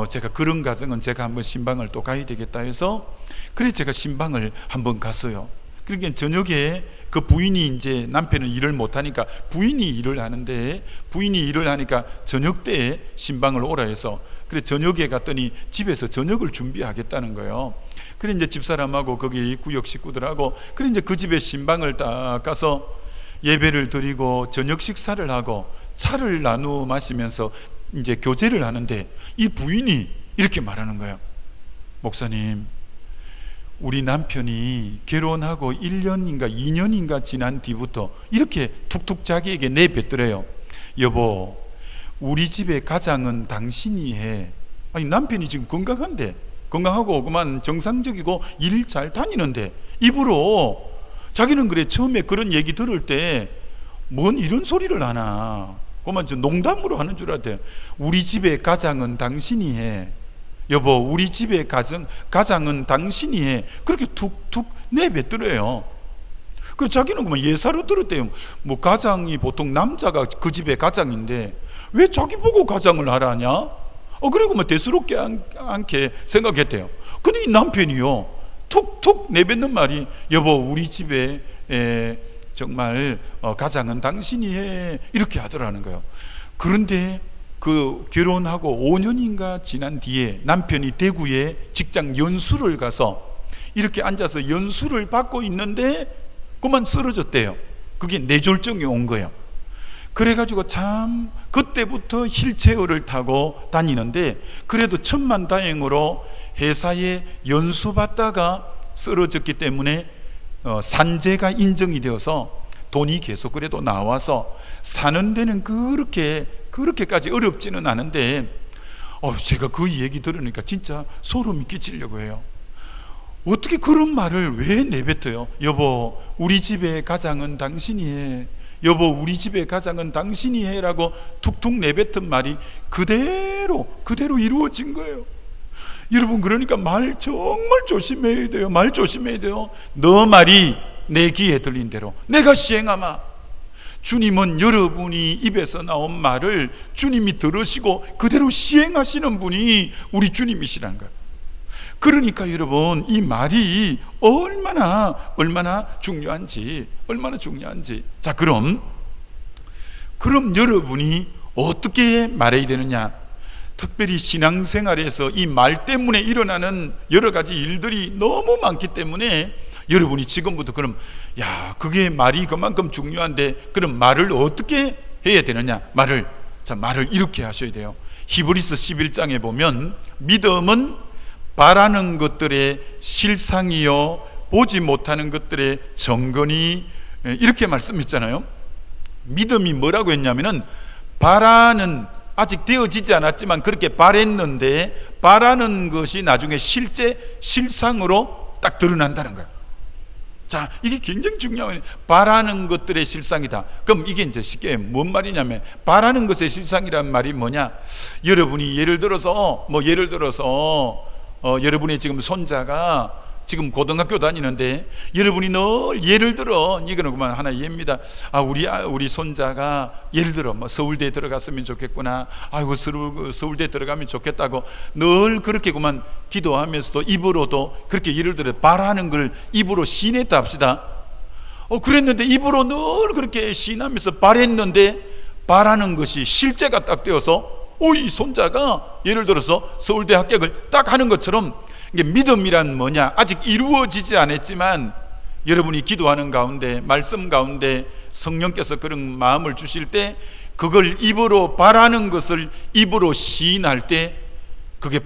제가 그런 가정은 제가 한번 신방을 또 가야 되겠다 해서, 그래서 제가 신방을 한번 갔어요. 그러니까 저녁에 그 부인이, 이제 남편은 일을 못하니까 부인이 일을 하는데, 부인이 일을 하니까 저녁 때에 신방을 오라 해서, 그래 저녁에 갔더니 집에서 저녁을 준비하겠다는 거예요. 그래 이제 집사람하고 거기 구역 식구들하고, 그래 이제 그 집에 신방을 딱 가서 예배를 드리고 저녁 식사를 하고 차를 나누어 마시면서 이제 교제를 하는데, 이 부인이 이렇게 말하는 거예요. 목사님, 우리 남편이 결혼하고 1년인가 2년인가 지난 뒤부터 이렇게 툭툭 자기에게 내뱉더래요. 여보, 우리 집의 가장은 당신이 해. 아니, 남편이 지금 건강하고 그만 정상적이고 일 잘 다니는데 입으로 자기는 그래 처음에 그런 얘기 들을 때 뭔 이런 소리를 하나, 그만 좀 농담으로 하는 줄 알았대요. 우리 집의 가장은 당신이 해. 여보, 우리 집의 가장은 당신이 해. 그렇게 툭툭 내뱉더래요. 그 자기는 그만 예사로 들었대요. 뭐 가장이 보통 남자가 그 집의 가장인데 왜 자기 보고 가장을 하라냐? 그리고 뭐 대수롭게 않게 생각했대요. 근데 이 남편이요, 툭툭 내뱉는 말이, 여보, 우리 집에 정말 가장은 당신이 해. 이렇게 하더라는 거예요. 그런데 그 결혼하고 5년인가 지난 뒤에 남편이 대구에 직장 연수를 가서 이렇게 앉아서 연수를 받고 있는데 그만 쓰러졌대요. 그게 뇌졸중이 온 거예요. 그래가지고 참 그때부터 휠체어를 타고 다니는데, 그래도 천만다행으로 회사에 연수 받다가 쓰러졌기 때문에 산재가 인정이 되어서 돈이 계속 그래도 나와서 사는 데는 그렇게까지 어렵지는 않은데, 제가 그 얘기 들으니까 진짜 소름이 끼치려고 해요. 어떻게 그런 말을 왜 내뱉어요? 여보, 우리 집의 가장은 당신이 해. 여보, 우리 집의 가장은 당신이 해라고 툭툭 내뱉은 말이 그대로 이루어진 거예요. 여러분, 그러니까 말 정말 조심해야 돼요. 말 조심해야 돼요. 너 말이 내 귀에 들린 대로 내가 시행하마. 주님은 여러분이 입에서 나온 말을 주님이 들으시고 그대로 시행하시는 분이 우리 주님이시라는 거예요. 그러니까 여러분, 이 말이 얼마나 중요한지. 자, 그럼 여러분이 어떻게 말해야 되느냐? 특별히 신앙생활에서 이 말 때문에 일어나는 여러 가지 일들이 너무 많기 때문에 여러분이 지금부터 그럼 그게 말이 그만큼 중요한데 그럼 말을 어떻게 해야 되느냐? 말을 이렇게 하셔야 돼요. 히브리서 11장에 보면 믿음은 바라는 것들의 실상이요 보지 못하는 것들의 정건이, 이렇게 말씀했잖아요. 믿음이 뭐라고 했냐면은 바라는, 아직 되어지지 않았지만 그렇게 바랬는데 바라는 것이 나중에 실상으로 딱 드러난다는 거예요. 자, 이게 굉장히 중요해요. 바라는 것들의 실상이다. 그럼 이게 이제 쉽게 뭔 말이냐면, 바라는 것의 실상이란 말이 뭐냐? 여러분이 예를 들어서 여러분의 지금 손자가 지금 고등학교 다니는데 여러분이 늘 예를 들어, 이거는 그만 하나 예입니다. 우리 손자가 예를 들어 서울대에 들어갔으면 좋겠구나. 아이고 서울대에 들어가면 좋겠다고 늘 그렇게 그만 기도하면서도 입으로도 그렇게 예를 들어 바라는 걸 입으로 시인했다 합시다. 그랬는데 입으로 늘 그렇게 시인하면서 바랬는데 바라는 것이 실제가 딱 되어서 이 손자가 예를 들어서 서울대 합격을 딱 하는 것처럼, 이게 믿음이란 뭐냐? 아직 이루어지지 않았지만 여러분이 기도하는 가운데, 말씀 가운데 성령께서 그런 마음을 주실 때 그걸 입으로 바라는 것을 입으로 시인할 때 그게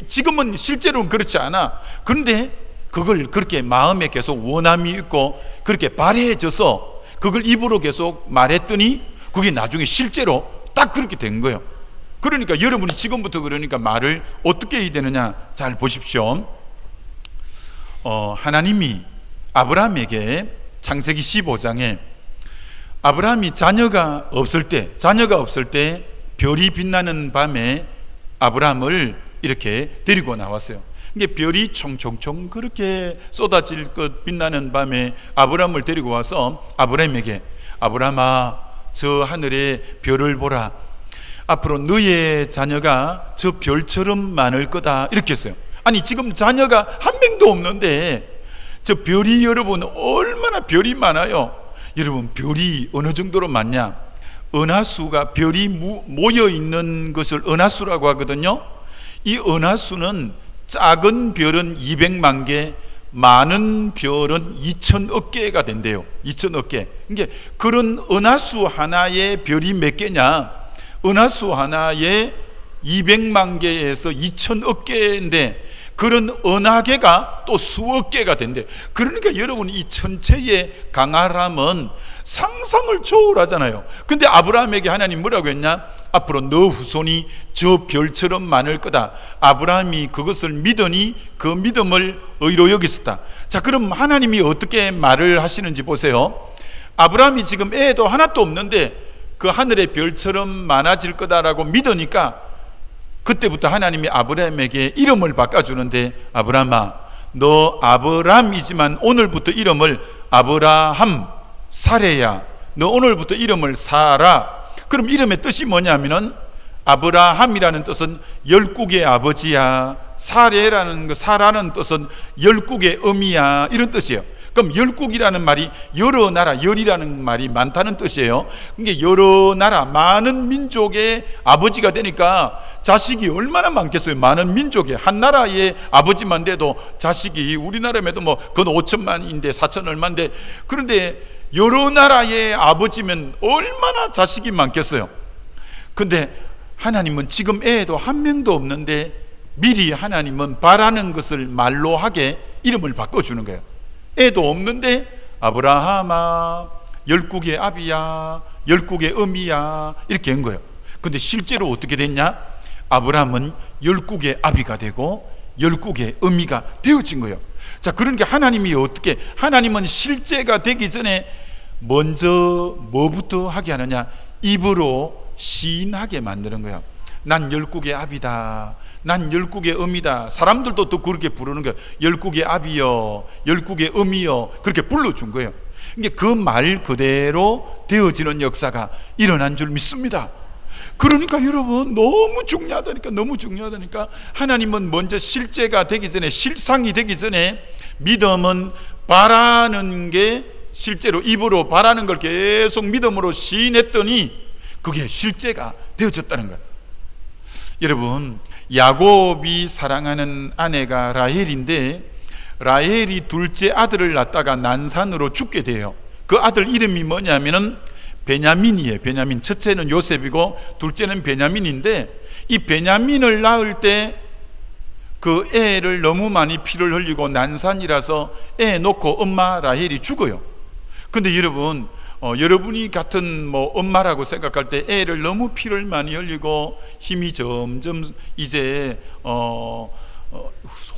지금은 실제로는 그렇지 않아. 그런데 그걸 그렇게 마음에 계속 원함이 있고 그렇게 바래져서 그걸 입으로 계속 말했더니 그게 나중에 실제로 딱 그렇게 된 거예요. 그러니까 여러분이 지금부터 그러니까 말을 어떻게 해야 되느냐? 잘 보십시오. 하나님이 아브라함에게 창세기 15장에 아브라함이 자녀가 없을 때 별이 빛나는 밤에 아브라함을 이렇게 데리고 나왔어요. 이게 별이 총총총 그렇게 쏟아질 것 빛나는 밤에 아브라함을 데리고 와서 아브라함에게, 아브라함아, 저 하늘의 별을 보라. 앞으로 너의 자녀가 저 별처럼 많을 거다. 이렇게 했어요. 아니, 지금 자녀가 한 명도 없는데 저 별이, 여러분 얼마나 별이 많아요. 여러분, 별이 어느 정도로 많냐? 은하수가, 별이 모여 있는 것을 은하수라고 하거든요. 이 은하수는 작은 별은 200만 개, 많은 별은 2천억 개가 된대요. 2천억 개. 이게 그런 은하수 하나의 별이 몇 개냐? 은하수 하나에 200만 개에서 2천억 개인데 그런 은하계가 또 수억 개가 된대. 그러니까 여러분, 이 천체의 강활함은 상상을 초월하잖아요. 근데 아브라함에게 하나님 뭐라고 했냐? 앞으로 너 후손이 저 별처럼 많을 거다. 아브라함이 그것을 믿으니 그 믿음을 의로 여겼었다. 자, 그럼 하나님이 어떻게 말을 하시는지 보세요. 아브라함이 지금 애도 하나도 없는데 그 하늘의 별처럼 많아질 거다라고 믿으니까 그때부터 하나님이 아브라함에게 이름을 바꿔주는데, 아브라함아, 너 아브람이지만 오늘부터 이름을 아브라함 사레야. 너 오늘부터 이름을 사라. 그럼 이름의 뜻이 뭐냐면은 아브라함이라는 뜻은 열국의 아버지야. 사라라는 뜻은 열국의 어미야. 이런 뜻이에요. 그럼 열국이라는 말이 여러 나라, 열이라는 말이 많다는 뜻이에요. 그러니까 여러 나라, 많은 민족의 아버지가 되니까 자식이 얼마나 많겠어요. 많은 민족의 한 나라의 아버지만 돼도 자식이 우리나라에도 건 5천만인데 4천 얼마인데, 그런데 여러 나라의 아버지면 얼마나 자식이 많겠어요. 근데 하나님은 지금 애도 한 명도 없는데 미리 하나님은 바라는 것을 말로 하게 이름을 바꿔주는 거예요. 애도 없는데 아브라함아, 열국의 아비야, 열국의 어미야, 이렇게 한 거예요. 근데 실제로 어떻게 됐냐? 아브라함은 열국의 아비가 되고 열국의 의미가 되어진 거예요. 자, 그러니까 하나님이 어떻게, 하나님은 실제가 되기 전에 먼저 뭐부터 하게 하느냐? 입으로 시인하게 만드는 거예요. 난 열국의 아비다, 난 열국의 어미다. 사람들도 또 그렇게 부르는 거예요. 열국의 아비여, 열국의 어미여, 그렇게 불러준 거예요. 그러니까 그 말 그대로 되어지는 역사가 일어난 줄 믿습니다. 그러니까 여러분, 너무 중요하다니까 하나님은 먼저 실제가 되기 전에, 실상이 되기 전에 믿음은 바라는 게, 실제로 입으로 바라는 걸 계속 믿음으로 시인했더니 그게 실제가 되어졌다는 거예요. 여러분, 야곱이 사랑하는 아내가 라헬인데, 라헬이 둘째 아들을 낳다가 난산으로 죽게 돼요. 그 아들 이름이 뭐냐면은 베냐민이에요. 베냐민. 첫째는 요셉이고 둘째는 베냐민인데, 이 베냐민을 낳을 때 그 애를 너무 많이 피를 흘리고 난산이라서 애 놓고 엄마 라헬이 죽어요. 근데 여러분, 여러분이 같은 엄마라고 생각할 때 애를 너무 피를 많이 흘리고 힘이 점점 이제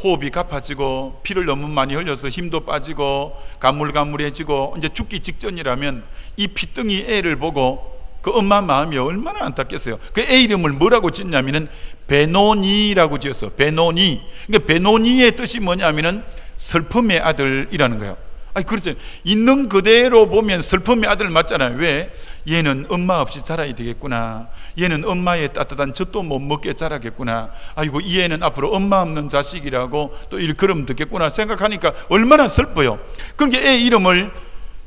호흡이 가빠지고 피를 너무 많이 흘려서 힘도 빠지고 가물가물해지고 이제 죽기 직전이라면 이 피덩이 애를 보고 그 엄마 마음이 얼마나 안타깝겠어요. 그 애 이름을 뭐라고 짓냐면은 베노니라고 지었어. 베노니. 그러니까 베노니의 뜻이 뭐냐면은 슬픔의 아들이라는 거예요. 아니, 그렇죠. 있는 그대로 보면 슬픔의 아들 맞잖아요. 왜? 얘는 엄마 없이 자라야 되겠구나. 얘는 엄마의 따뜻한 젖도 못 먹게 자라겠구나. 아이고, 이 애는 앞으로 엄마 없는 자식이라고 또 일컬음 듣겠구나 생각하니까 얼마나 슬퍼요. 그러니까 애 이름을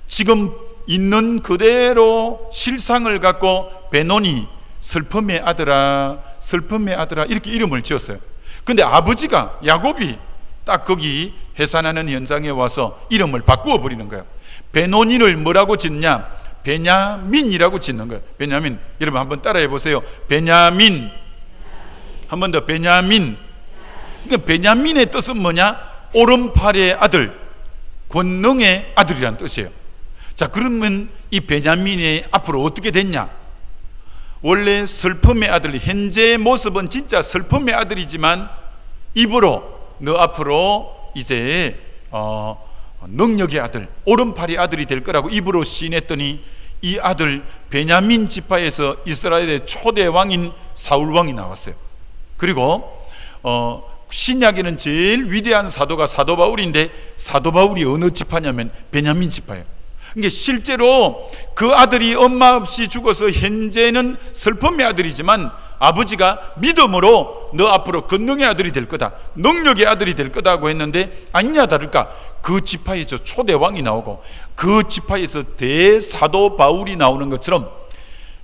지금 있는 그대로 실상을 갖고 베노니, 슬픔의 아들아, 슬픔의 아들아, 이렇게 이름을 지었어요. 근데 아버지가, 야곱이 딱 거기 해산하는 현장에 와서 이름을 바꾸어 버리는 거예요. 베노니를 뭐라고 짓냐? 베냐민이라고 짓는 거예요. 베냐민. 여러분 한번 따라해 보세요. 베냐민. 한 번 더. 베냐민. 그러니까 베냐민의 뜻은 뭐냐? 오른팔의 아들, 권능의 아들이란 뜻이에요. 자, 그러면 이 베냐민이 앞으로 어떻게 됐냐? 원래 슬픔의 아들, 현재의 모습은 진짜 슬픔의 아들이지만 입으로 너 앞으로 이제 능력의 아들, 오른팔의 아들이 될 거라고 입으로 시인했더니 이 아들 베냐민 지파에서 이스라엘의 초대 왕인 사울 왕이 나왔어요. 그리고 신약에는 제일 위대한 사도가 사도 바울인데, 사도 바울이 어느 지파냐면 베냐민 지파예요. 그러니까 실제로 그 아들이 엄마 없이 죽어서 현재는 슬픔의 아들이지만 아버지가 믿음으로 너 앞으로 권능의 아들이 될 거다, 능력의 아들이 될 거다고 했는데, 아니냐 다를까 그 지파에서 초대 왕이 나오고 그 지파에서 대사도 바울이 나오는 것처럼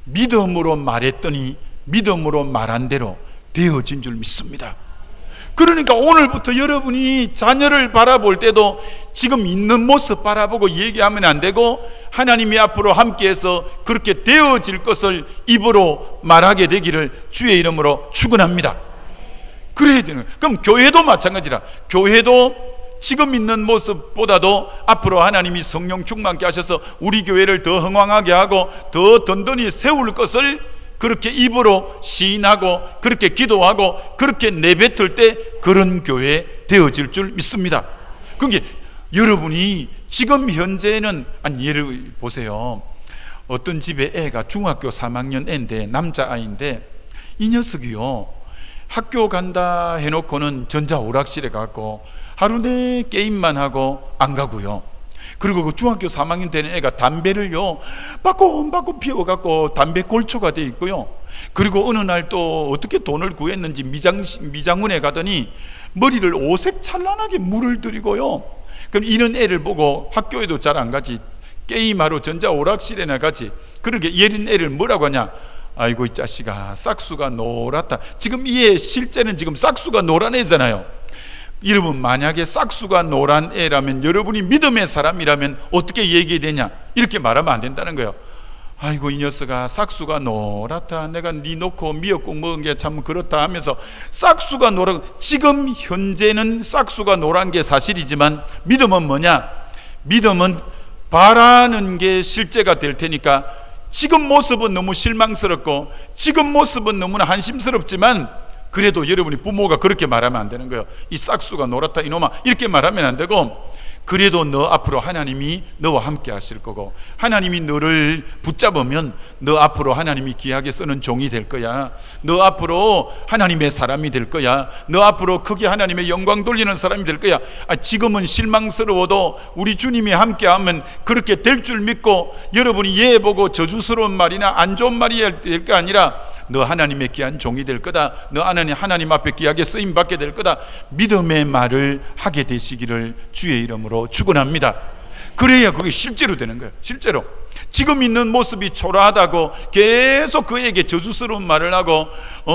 믿음으로 말했더니 믿음으로 말한 대로 되어진 줄 믿습니다. 그러니까 오늘부터 여러분이 자녀를 바라볼 때도 지금 있는 모습 바라보고 얘기하면 안 되고, 하나님이 앞으로 함께해서 그렇게 되어질 것을 입으로 말하게 되기를 주의 이름으로 축원합니다. 그래야 되는 거예요. 그럼 교회도 마찬가지라. 교회도 지금 있는 모습보다도 앞으로 하나님이 성령 충만케 하셔서 우리 교회를 더 흥왕하게 하고 더 든든히 세울 것을 그렇게 입으로 시인하고 그렇게 기도하고 그렇게 내뱉을 때 그런 교회 되어질 줄 믿습니다. 그러니까 여러분이 지금 현재는, 아니 예를 보세요. 어떤 집에 애가 중학교 3학년 애인데, 남자아이인데 이 녀석이요, 학교 간다 해놓고는 전자오락실에 가고 하루 내 게임만 하고 안 가고요. 그리고 그 중학교 3학년 되는 애가 담배를요 빠꼼빠꼼 피워갖고 담배 골초가 돼 있고요. 그리고 어느 날 또 어떻게 돈을 구했는지 미장원에 가더니 머리를 오색 찬란하게 물을 들이고요. 그럼 이런 애를 보고 학교에도 잘 안 가지, 게임하러 전자오락실에나 가지. 그러게 이런 애를 뭐라고 하냐? 아이고 이 자식아, 싹수가 노랗다. 지금 이 애 실제는 지금 싹수가 노란 애잖아요. 여러분, 만약에 싹수가 노란 애라면, 여러분이 믿음의 사람이라면 어떻게 얘기되냐? 이렇게 말하면 안 된다는 거예요. 아이고 이 녀석아, 싹수가 노랗다. 내가 네 놓고 미역국 먹은 게 참 그렇다 하면서 싹수가 노란, 지금 현재는 싹수가 노란 게 사실이지만 믿음은 뭐냐? 믿음은 바라는 게 실제가 될 테니까 지금 모습은 너무 실망스럽고 지금 모습은 너무나 한심스럽지만 그래도 여러분이 부모가 그렇게 말하면 안 되는 거예요. 이 싹수가 놀았다 이놈아, 이렇게 말하면 안 되고, 그래도 너 앞으로 하나님이 너와 함께 하실 거고, 하나님이 너를 붙잡으면 너 앞으로 하나님이 귀하게 쓰는 종이 될 거야. 너 앞으로 하나님의 사람이 될 거야. 너 앞으로 크게 하나님의 영광 돌리는 사람이 될 거야. 지금은 실망스러워도 우리 주님이 함께 하면 그렇게 될 줄 믿고, 여러분이 예 보고 저주스러운 말이나 안 좋은 말이 될 게 아니라 너 하나님의 귀한 종이 될 거다. 너 하나님 앞에 귀하게 쓰임 받게 될 거다. 믿음의 말을 하게 되시기를 주의 이름으로 축원합니다. 그래야 그게 실제로 되는 거예요. 실제로 지금 있는 모습이 초라하다고 계속 그에게 저주스러운 말을 하고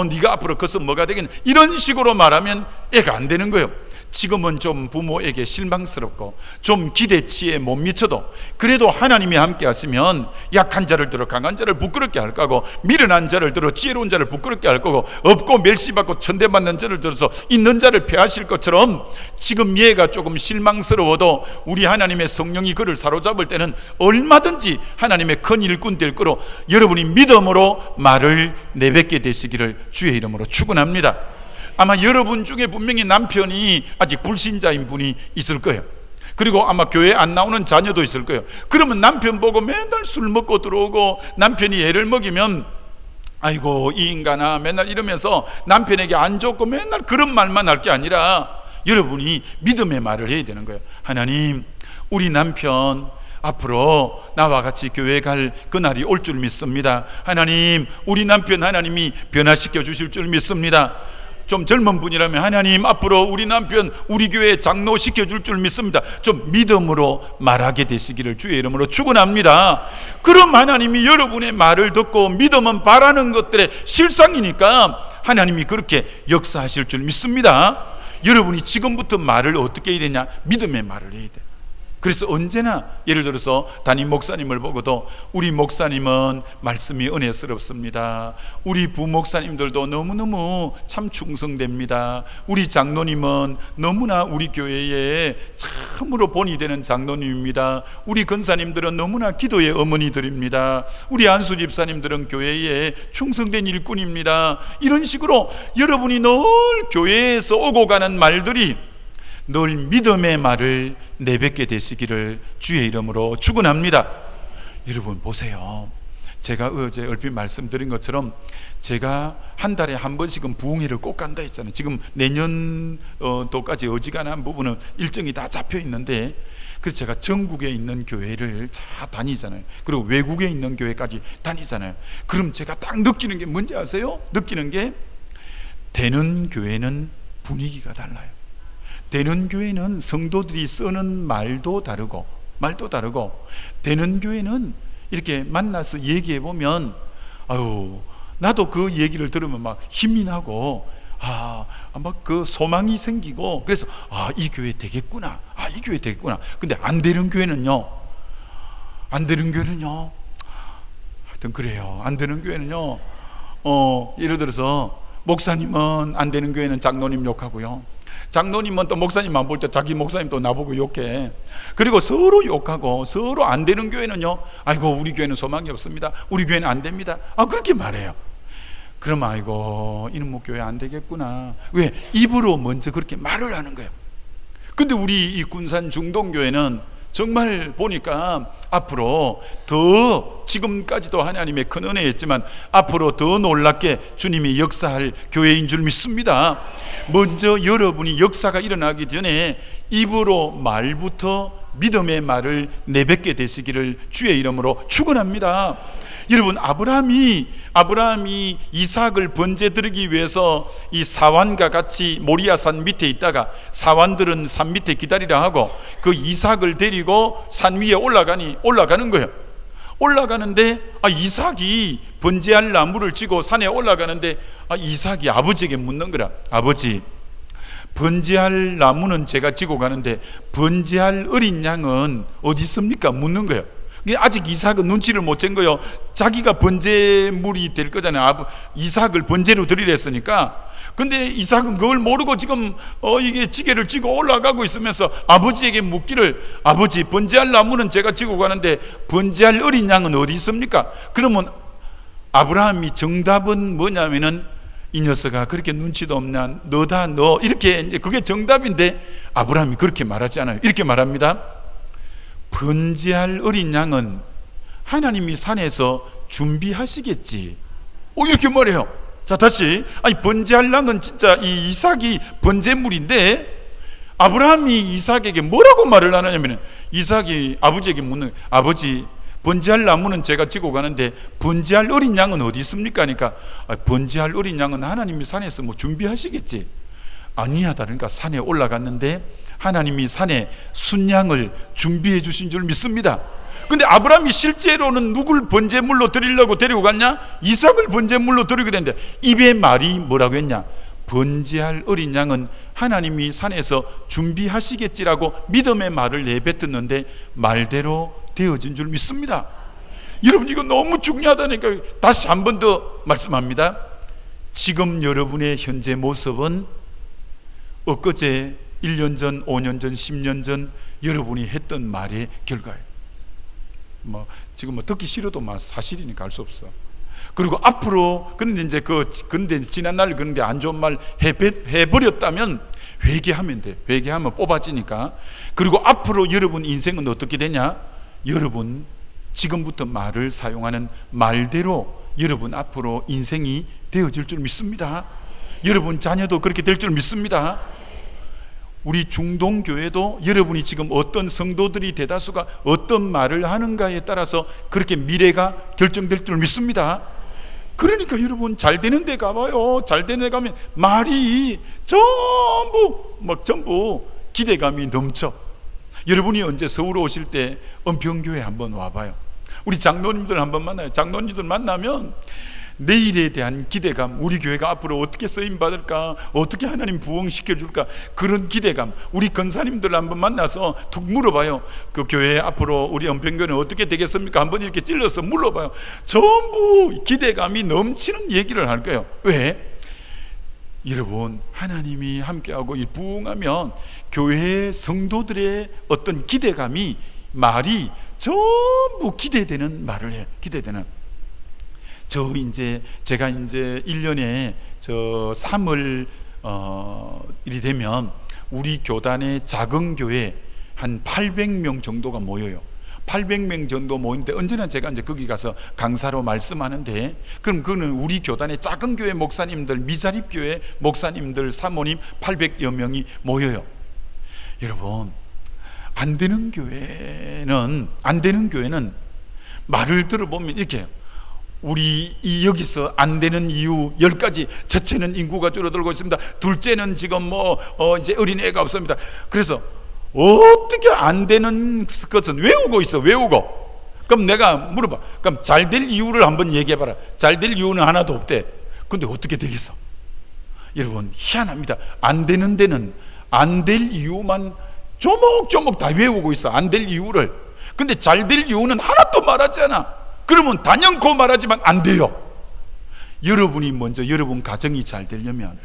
네가 앞으로 커서 뭐가 되겠냐, 이런 식으로 말하면 애가 안 되는 거예요. 지금은 좀 부모에게 실망스럽고 좀 기대치에 못 미쳐도 그래도 하나님이 함께 하시면 약한 자를 들어 강한 자를 부끄럽게 할 거고, 미련한 자를 들어 지혜로운 자를 부끄럽게 할 거고, 없고 멸시받고 천대받는 자를 들어서 있는 자를 폐하실 것처럼, 지금 얘가 조금 실망스러워도 우리 하나님의 성령이 그를 사로잡을 때는 얼마든지 하나님의 큰 일꾼 될 거로 여러분이 믿음으로 말을 내뱉게 되시기를 주의 이름으로 축원합니다. 아마 여러분 중에 분명히 남편이 아직 불신자인 분이 있을 거예요. 그리고 아마 교회 안 나오는 자녀도 있을 거예요. 그러면 남편 보고 맨날 술 먹고 들어오고, 남편이 애를 먹이면 아이고 이 인간아 맨날 이러면서 남편에게 안 좋고 맨날 그런 말만 할 게 아니라 여러분이 믿음의 말을 해야 되는 거예요. 하나님, 우리 남편 앞으로 나와 같이 교회 갈 그날이 올 줄 믿습니다. 하나님, 우리 남편 하나님이 변화시켜 주실 줄 믿습니다. 좀 젊은 분이라면 하나님, 앞으로 우리 남편 우리 교회에 장로시켜 줄 줄 믿습니다. 좀 믿음으로 말하게 되시기를 주의 이름으로 축원합니다. 그럼 하나님이 여러분의 말을 듣고, 믿음은 바라는 것들의 실상이니까 하나님이 그렇게 역사하실 줄 믿습니다. 여러분이 지금부터 말을 어떻게 해야 되냐? 믿음의 말을 해야 돼. 그래서 언제나 예를 들어서 담임 목사님을 보고도 우리 목사님은 말씀이 은혜스럽습니다. 우리 부목사님들도 너무너무 참 충성됩니다. 우리 장로님은 너무나 우리 교회에 참으로 본이 되는 장로님입니다. 우리 권사님들은 너무나 기도의 어머니들입니다. 우리 안수 집사님들은 교회에 충성된 일꾼입니다. 이런 식으로 여러분이 늘 교회에서 오고 가는 말들이 늘 믿음의 말을 내뱉게 되시기를 주의 이름으로 축원합니다. 여러분 보세요. 제가 어제 얼핏 말씀드린 것처럼 제가 한 달에 한 번씩은 부흥회를 꼭 간다 했잖아요. 지금 내년도까지 어지간한 부분은 일정이 다 잡혀 있는데, 그래서 제가 전국에 있는 교회를 다 다니잖아요. 그리고 외국에 있는 교회까지 다니잖아요. 그럼 제가 딱 느끼는 게 뭔지 아세요? 느끼는 게, 되는 교회는 분위기가 달라요. 되는 교회는 성도들이 쓰는 말도 다르고, 되는 교회는 이렇게 만나서 얘기해 보면 아유, 나도 그 얘기를 들으면 막 힘이 나고 막 그 소망이 생기고, 그래서 이 교회 되겠구나, 이 교회 되겠구나. 근데 안 되는 교회는요, 하여튼 그래요. 안 되는 교회는요, 예를 들어서 목사님은 안 되는 교회는 장로님 욕하고요, 장로님은 또 목사님만 볼 때 자기 목사님 또 나보고 욕해. 그리고 서로 욕하고, 서로 안 되는 교회는요, 아이고 우리 교회는 소망이 없습니다, 우리 교회는 안 됩니다, 그렇게 말해요. 그럼 아이고 이놈의 교회 안 되겠구나. 왜? 입으로 먼저 그렇게 말을 하는 거예요. 근데 우리 이 군산 중동교회는 정말 보니까 앞으로 더, 지금까지도 하나님의 큰 은혜였지만 앞으로 더 놀랍게 주님이 역사할 교회인 줄 믿습니다. 먼저 여러분이 역사가 일어나기 전에 입으로 말부터 믿음의 말을 내뱉게 되시기를 주의 이름으로 축원합니다. 여러분, 아브라함이 이삭을 번제 드리기 위해서 이 사환과 같이 모리아산 밑에 있다가, 사환들은 산 밑에 기다리라 하고 그 이삭을 데리고 산 위에 올라가는 거예요. 올라가는데 이삭이 번제할 나무를 쥐고 산에 올라가는데 이삭이 아버지에게 묻는 거라. 아버지, 번제할 나무는 제가 지고 가는데 번제할 어린 양은 어디 있습니까? 묻는 거예요. 아직 이삭은 눈치를 못 챈 거예요. 자기가 번제물이 될 거잖아요. 이삭을 번제로 드리려 했으니까. 근데 이삭은 그걸 모르고 지금 이게 지게를 쥐고 올라가고 있으면서 아버지에게 묻기를, 아버지, 번제할 나무는 제가 지고 가는데 번제할 어린 양은 어디 있습니까? 그러면 아브라함이 정답은 뭐냐면은 이 녀석아 그렇게 눈치도 없냐, 너다 너, 이렇게 이제 그게 정답인데 아브라함이 그렇게 말하지 않아요. 이렇게 말합니다. 번제할 어린 양은 하나님이 산에서 준비하시겠지. 이렇게 말해요. 자, 다시. 아니, 번제할 양은 진짜 이 이삭이 번제물인데 아브라함이 이삭에게 뭐라고 말을 하냐면, 이삭이 아버지에게 묻는, 아버지 번제할 나무는 제가 지고 가는데 번제할 어린 양은 어디 있습니까? 하니까 번제할 어린 양은 하나님이 산에서 뭐 준비하시겠지. 아니하다. 그러니까 산에 올라갔는데 하나님이 산에 순양을 준비해 주신 줄 믿습니다. 근데 아브라함이 실제로는 누굴 번제물로 드리려고 데리고 갔냐? 이삭을 번제물로 드리게 됐는데 입의 말이 뭐라고 했냐? 번제할 어린 양은 하나님이 산에서 준비하시겠지라고 믿음의 말을 내뱉었는데 말대로 되어진 줄 믿습니다. 여러분, 이거 너무 중요하다니까 다시 한 번 더 말씀합니다. 지금 여러분의 현재 모습은 엊그제 1년 전, 5년 전, 10년 전 여러분이 했던 말의 결과예요. 지금 듣기 싫어도 사실이니까 알 수 없어. 그리고 앞으로 근데 지난날 그런 게 안 좋은 말 해버렸다면 회개하면 돼. 회개하면 뽑아지니까. 그리고 앞으로 여러분 인생은 어떻게 되냐? 여러분 지금부터 말을 사용하는 말대로 여러분 앞으로 인생이 되어질 줄 믿습니다. 여러분 자녀도 그렇게 될 줄 믿습니다. 우리 중동교회도 여러분이 지금 어떤 성도들이 대다수가 어떤 말을 하는가에 따라서 그렇게 미래가 결정될 줄 믿습니다. 그러니까 여러분 잘 되는 데 가봐요. 잘 되는 데 가면 말이 전부 기대감이 넘쳐. 여러분이 언제 서울 오실 때 은평교회 한번 와봐요. 우리 장로님들 한번 만나요. 장로님들 만나면 내일에 대한 기대감, 우리 교회가 앞으로 어떻게 쓰임 받을까, 어떻게 하나님 부흥시켜 줄까, 그런 기대감. 우리 권사님들 한번 만나서 툭 물어봐요. 그 교회 앞으로 우리 은평교회는 어떻게 되겠습니까? 한번 이렇게 찔러서 물어봐요. 전부 기대감이 넘치는 얘기를 할 거예요. 왜? 여러분, 하나님이 함께하고 부흥하면 교회 성도들의 어떤 기대감이, 말이 전부 기대되는 말을 해요. 기대되는. 제가 1년에 3월 일이 되면 우리 교단의 작은 교회 한 800명 정도가 모여요. 800명 정도 모이는데 언제나 제가 거기 가서 강사로 말씀하는데, 그럼 그거는 우리 교단의 작은 교회 목사님들, 미자립 교회 목사님들, 사모님 800여 명이 모여요. 여러분, 안 되는 교회는 말을 들어보면 이렇게 해요. 우리 여기서 안 되는 이유 10가지. 첫째는 인구가 줄어들고 있습니다. 둘째는 지금 이제 어린애가 없습니다. 그래서 어떻게 안 되는 것은 외우고 있어. 그럼 내가 물어봐. 그럼 잘 될 이유를 한번 얘기해봐라. 잘 될 이유는 하나도 없대. 근데 어떻게 되겠어? 여러분, 희한합니다. 안 되는 데는 안 될 이유만 조목조목 다 외우고 있어. 안 될 이유를. 근데 잘 될 이유는 하나도 말하지 않아. 그러면 단연코 말하지만 안 돼요. 여러분이 먼저 여러분 가정이 잘 되려면,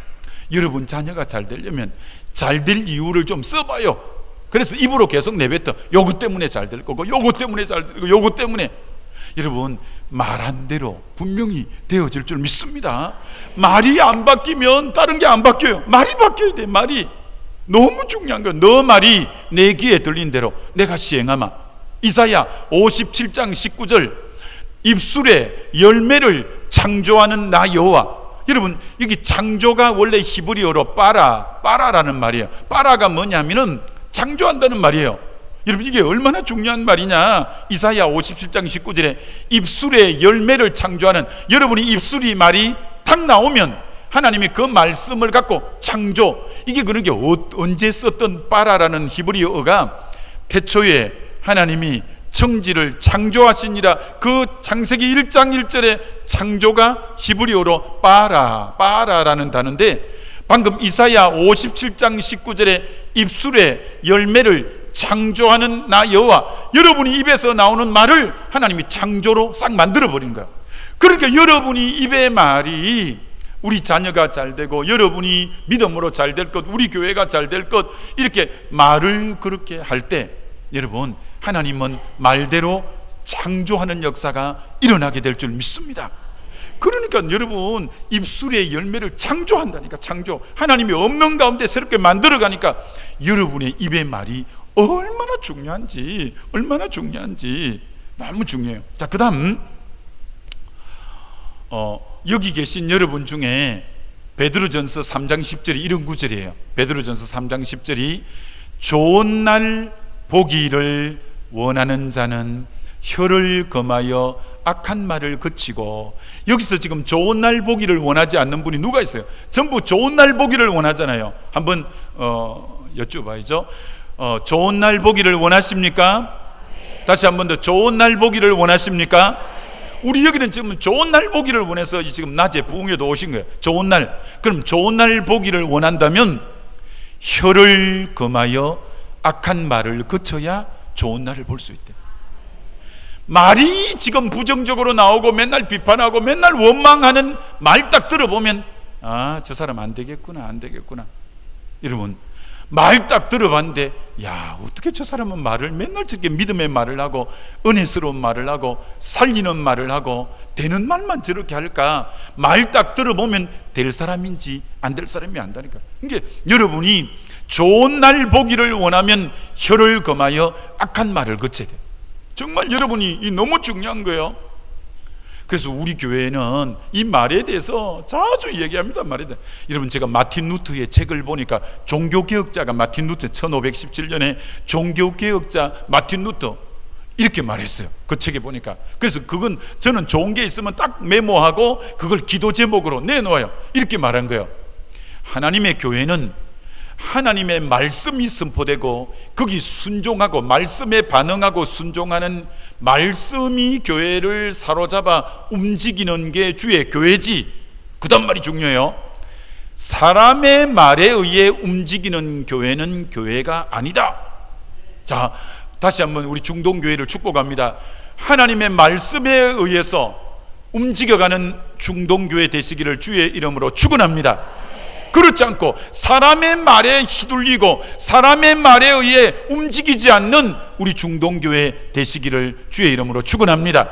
여러분 자녀가 잘 되려면 잘 될 이유를 좀 써봐요. 그래서 입으로 계속 내뱉어. 요것 때문에 잘 될 거고, 요것 때문에 잘 될 거고, 요것 때문에. 여러분, 말한 대로 분명히 되어질 줄 믿습니다. 말이 안 바뀌면 다른 게 안 바뀌어요. 말이 바뀌어야 돼. 말이 너무 중요한 거야. 너 말이 내 귀에 들린 대로 내가 시행하마. 이사야 57장 19절, 입술에 열매를 창조하는 나 여호와. 여러분, 여기 창조가 원래 히브리어로 빠라라는 말이에요. 빠라가 뭐냐면은 창조한다는 말이에요. 여러분, 이게 얼마나 중요한 말이냐. 이사야 57장 19절에 입술에 열매를 창조하는, 여러분이 입술이 말이 탁 나오면 하나님이 그 말씀을 갖고 창조. 이게 그런 게 언제 썼던 빠라라는 히브리어가 태초에 하나님이 청지를 창조하시니라. 그 창세기 1장 1절에 창조가 히브리어로 빠라라는 단어인데, 방금 이사야 57장 19절에 입술에 열매를 창조하는 나 여호와, 여러분이 입에서 나오는 말을 하나님이 창조로 싹 만들어 버린 거야. 그러니까 여러분이 입의 말이 우리 자녀가 잘 되고, 여러분이 믿음으로 잘 될 것, 우리 교회가 잘 될 것, 이렇게 말을 그렇게 할 때, 여러분, 하나님은 말대로 창조하는 역사가 일어나게 될 줄 믿습니다. 그러니까 여러분, 입술의 열매를 창조한다니까. 창조. 하나님이 없는 가운데 새롭게 만들어가니까 여러분의 입의 말이 얼마나 중요한지 너무 중요해요. 자, 그 다음 여기 계신 여러분 중에 베드로전서 3장 10절이 이런 구절이에요. 베드로전서 3장 10절이 좋은 날 보기를 원하는 자는 혀를 검하여 악한 말을 그치고. 여기서 지금 좋은 날 보기를 원하지 않는 분이 누가 있어요? 전부 좋은 날 보기를 원하잖아요. 한번 여쭤봐야죠. 좋은 날 보기를 원하십니까? 다시 한 번 더, 좋은 날 보기를 원하십니까? 우리 여기는 지금 좋은 날 보기를 원해서 지금 낮에 부흥회도 오신 거예요. 좋은 날. 그럼 좋은 날 보기를 원한다면 혀를 검하여 악한 말을 그쳐야 좋은 날을 볼 수 있대. 말이 지금 부정적으로 나오고 맨날 비판하고 맨날 원망하는 말 딱 들어보면 저 사람 안 되겠구나. 여러분, 말 딱 들어봤는데 어떻게 저 사람은 말을 맨날 저렇게 믿음의 말을 하고 은혜스러운 말을 하고 살리는 말을 하고 되는 말만 저렇게 할까? 말 딱 들어보면 될 사람인지 안 될 사람이 안다니까. 그러니까 여러분이 좋은 날 보기를 원하면 혀를 검하여 악한 말을 그쳐야 돼요. 정말 여러분이 너무 중요한 거예요. 그래서 우리 교회는 이 말에 대해서 자주 얘기합니다. 말에 대해. 여러분, 제가 마틴 루터의 책을 보니까, 종교개혁자가 마틴 루터, 1517년에 종교개혁자 마틴 루터 이렇게 말했어요. 그 책에 보니까. 그래서 그건 저는 좋은 게 있으면 딱 메모하고 그걸 기도 제목으로 내놓아요. 이렇게 말한 거예요. 하나님의 교회는 하나님의 말씀이 선포되고 거기 순종하고 말씀에 반응하고 순종하는 말씀이 교회를 사로잡아 움직이는 게 주의 교회지. 그 다음 말이 중요해요. 사람의 말에 의해 움직이는 교회는 교회가 아니다. 자, 다시 한번 우리 중동교회를 축복합니다. 하나님의 말씀에 의해서 움직여가는 중동교회 되시기를 주의 이름으로 축원합니다. 그렇지 않고 사람의 말에 휘둘리고 사람의 말에 의해 움직이지 않는 우리 중동교회 되시기를 주의 이름으로 축원합니다.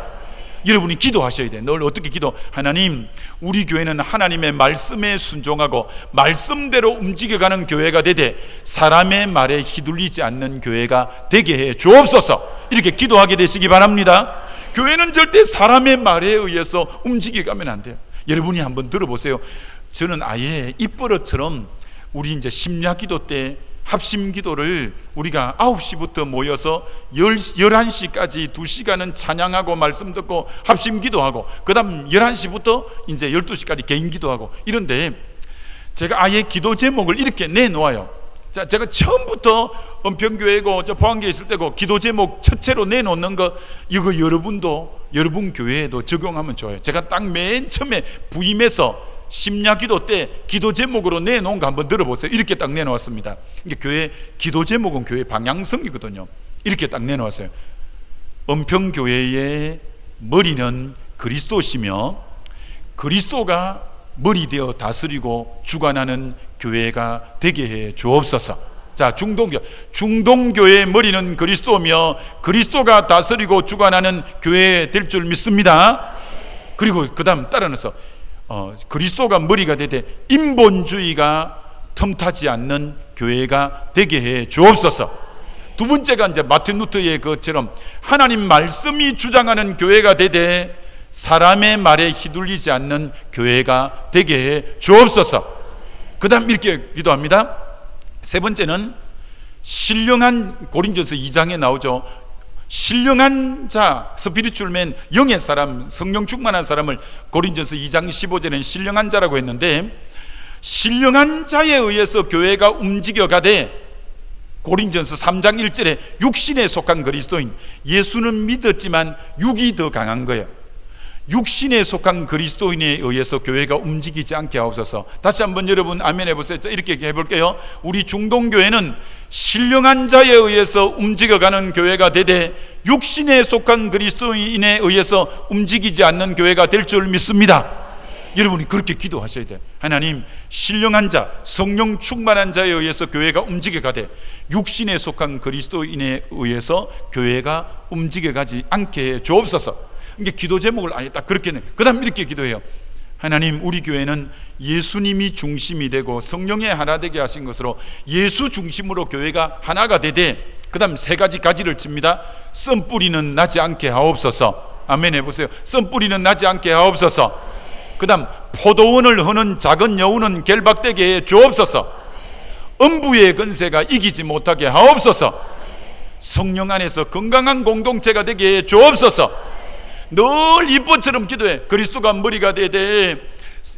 여러분이 기도하셔야 돼요. 늘 어떻게 기도? 하나님, 우리 교회는 하나님의 말씀에 순종하고 말씀대로 움직여가는 교회가 되되 사람의 말에 휘둘리지 않는 교회가 되게 해 주옵소서. 이렇게 기도하게 되시기 바랍니다. 교회는 절대 사람의 말에 의해서 움직여가면 안 돼요. 여러분이 한번 들어보세요. 저는 아예 입버릇처럼 우리 이제 심야기도 때 합심기도를 우리가 9시부터 모여서 11시까지 2시간은 찬양하고 말씀 듣고 합심기도하고 그 다음 11시부터 이제 12시까지 개인기도하고 이런데 제가 아예 기도 제목을 이렇게 내놓아요. 자, 제가 처음부터 은평교회고 저 포항교회 있을 때고 기도 제목 첫째로 내놓는 거 이거 여러분도 여러분 교회에도 적용하면 좋아요. 제가 딱 맨 처음에 부임해서 심야기도 때 기도 제목으로 내놓은 거 한번 들어보세요. 이렇게 딱 내놓았습니다. 이게 교회 기도 제목은 교회 방향성이거든요. 이렇게 딱 내놓았어요. 은평교회의 머리는 그리스도시며 그리스도가 머리 되어 다스리고 주관하는 교회가 되게 해 주옵소서. 자, 중동교회의 머리는 그리스도며 그리스도가 다스리고 주관하는 교회 될 줄 믿습니다. 그리고 그 다음 따라서 그리스도가 머리가 되되 인본주의가 틈타지 않는 교회가 되게 해 주옵소서. 두 번째가 이제 마틴 루터의 것처럼 하나님 말씀이 주장하는 교회가 되되 사람의 말에 휘둘리지 않는 교회가 되게 해 주옵소서. 그 다음 이렇게 기도합니다. 세 번째는 신령한, 고린도서 2장에 나오죠. 신령한 자, 스피리추얼맨, 영의 사람, 성령 충만한 사람을 고린도서 2장 15절에는 신령한 자라고 했는데, 신령한 자에 의해서 교회가 움직여가되 고린도서 3장 1절에 육신에 속한 그리스도인, 예수는 믿었지만 육이 더 강한 거예요. 육신에 속한 그리스도인에 의해서 교회가 움직이지 않게 하옵소서. 다시 한번 여러분 아멘 해보세요. 이렇게 해볼게요. 우리 중동교회는 신령한 자에 의해서 움직여가는 교회가 되되 육신에 속한 그리스도인에 의해서 움직이지 않는 교회가 될 줄 믿습니다. 여러분이 그렇게 기도하셔야 돼요. 하나님, 신령한 자, 성령 충만한 자에 의해서 교회가 움직여가되 육신에 속한 그리스도인에 의해서 교회가 움직여가지 않게 해 주옵소서. 이게 기도 제목을 아예 딱 그렇게 내. 그 다음 이렇게 기도해요. 하나님, 우리 교회는 예수님이 중심이 되고 성령의 하나 되게 하신 것으로 예수 중심으로 교회가 하나가 되되, 그 다음 세 가지 가지를 칩니다. 썬뿌리는 나지 않게 하옵소서. 아멘 해보세요. 썬뿌리는 나지 않게 하옵소서. 그 다음 포도원을 허는 작은 여우는 결박되게 해 주옵소서. 음부의 건세가 이기지 못하게 하옵소서. 성령 안에서 건강한 공동체가 되게 해 주옵소서. 늘 이뻐처럼 기도해. 그리스도가 머리가 되되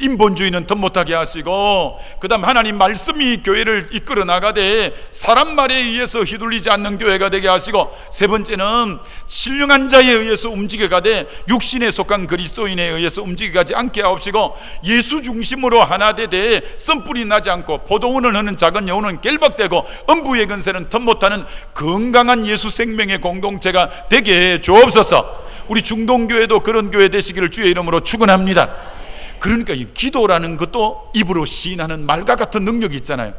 인본주의는 더 못하게 하시고, 그 다음 하나님 말씀이 교회를 이끌어 나가되 사람 말에 의해서 휘둘리지 않는 교회가 되게 하시고, 세 번째는 신령한 자에 의해서 움직여가되 육신에 속한 그리스도인에 의해서 움직여가지 않게 하옵시고, 예수 중심으로 하나 되되 썬뿌리 나지 않고 포도원을 하는 작은 여우는 결박되고 음부의 건세는 더 못하는 건강한 예수 생명의 공동체가 되게 해 주옵소서. 우리 중동교회도 그런 교회 되시기를 주의 이름으로 축원합니다. 그러니까 이 기도라는 것도 입으로 시인하는 말과 같은 능력이 있잖아요.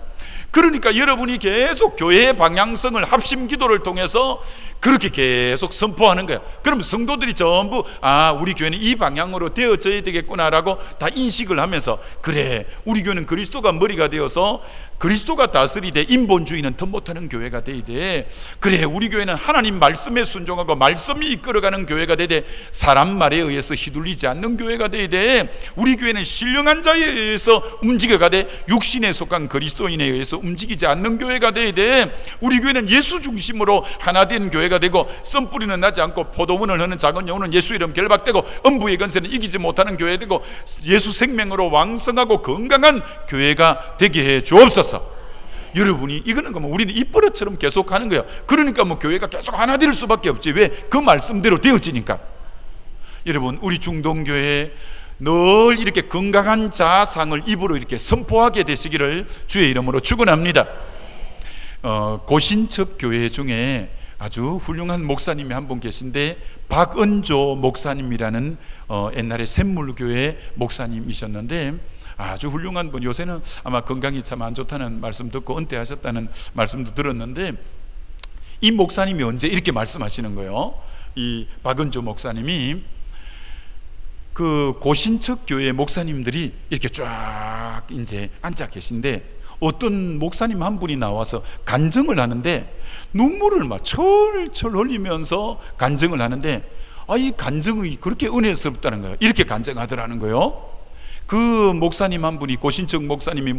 그러니까 여러분이 계속 교회의 방향성을 합심 기도를 통해서 그렇게 계속 선포하는 거야. 그럼 성도들이 전부 우리 교회는 이 방향으로 되어져야 되겠구나라고 다 인식을 하면서, 그래, 우리 교회는 그리스도가 머리가 되어서 그리스도가 다스리되 인본주의는 더 못하는 교회가 돼야 돼. 그래, 우리 교회는 하나님 말씀에 순종하고 말씀이 이끌어가는 교회가 되되 사람 말에 의해서 휘둘리지 않는 교회가 돼야 돼. 우리 교회는 신령한 자에 의해서 움직여가되 육신에 속한 그리스도인에 의해서 움직이지 않는 교회가 돼야 돼. 우리 교회는 예수 중심으로 하나 된 교회가 되고 썬뿌리는 나지 않고 포도원을 하는 작은 여우는 예수 이름 결박되고 음부의 건세는 이기지 못하는 교회 되고 예수 생명으로 왕성하고 건강한 교회가 되게 해 주옵소서. 여러분이 이거는 우리는 입버릇처럼 계속 하는 거예요. 그러니까 교회가 계속 하나 될 수밖에 없지. 왜? 그 말씀대로 되어지니까. 여러분, 우리 중동교회에 늘 이렇게 건강한 자상을 입으로 이렇게 선포하게 되시기를 주의 이름으로 축원합니다. 고신척 교회 중에 아주 훌륭한 목사님이 한 분 계신데, 박은조 목사님이라는 옛날에 샘물교회 목사님이셨는데 아주 훌륭한 분. 요새는 아마 건강이 참 안 좋다는 말씀 듣고 은퇴하셨다는 말씀도 들었는데, 이 목사님이 언제 이렇게 말씀하시는 거예요. 이 박은조 목사님이 그 고신척 교회 목사님들이 이렇게 쫙 이제 앉아 계신데, 어떤 목사님 한 분이 나와서 간증을 하는데 눈물을 막 철철 흘리면서 간증을 하는데, 이 간증이 그렇게 은혜스럽다는 거예요. 이렇게 간증하더라는 거예요. 그 목사님 한 분이 고신척 목사님이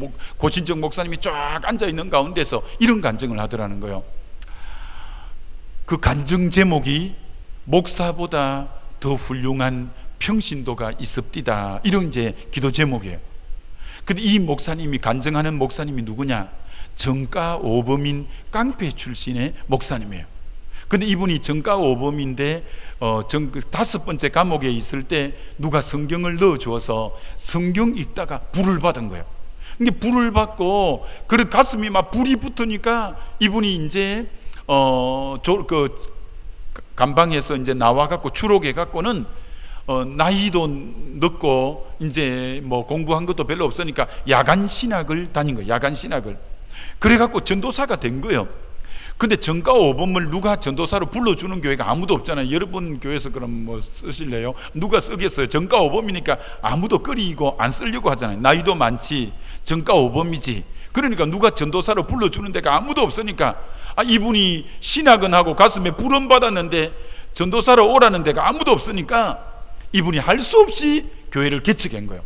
쫙 앉아 있는 가운데서 이런 간증을 하더라는 거예요. 그 간증 제목이 목사보다 더 훌륭한 평신도가 있습디다, 이런 이제 기도 제목이에요. 근데 이 목사님이 간증하는 목사님이 누구냐? 정가 오범인 깡패 출신의 목사님이에요. 근데 이분이 정가 오범인데 다섯 번째 감옥에 있을 때 누가 성경을 넣어주어서 성경 읽다가 불을 받은 거예요. 근데 불을 받고 그 가슴이 막 불이 붙으니까 이분이 이제 그 감방에서 이제 나와갖고 추록해갖고는 나이도 늦고 이제 공부한 것도 별로 없으니까 야간 신학을 다닌 거예요. 야간 신학을. 그래갖고 전도사가 된 거예요. 근데 정가 오범을 누가 전도사로 불러주는 교회가 아무도 없잖아요. 여러분 교회에서 그럼 쓰실래요? 누가 쓰겠어요? 정가 오범이니까 아무도 꺼리고 안 쓰려고 하잖아요. 나이도 많지, 정가 오범이지. 그러니까 누가 전도사로 불러주는 데가 아무도 없으니까 이분이 신학은 하고 가슴에 불은 받았는데 전도사로 오라는 데가 아무도 없으니까 이분이 할 수 없이 교회를 개척한 거예요.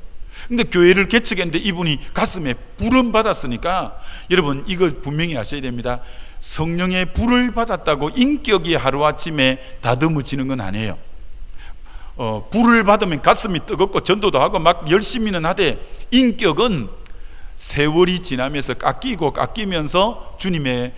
근데 교회를 개척했는데 이분이 가슴에 불은 받았으니까, 여러분 이거 분명히 아셔야 됩니다. 성령의 불을 받았다고 인격이 하루아침에 다듬어지는 건 아니에요. 불을 받으면 가슴이 뜨겁고 전도도 하고 막 열심히는 하되, 인격은 세월이 지나면서 깎이면서 주님의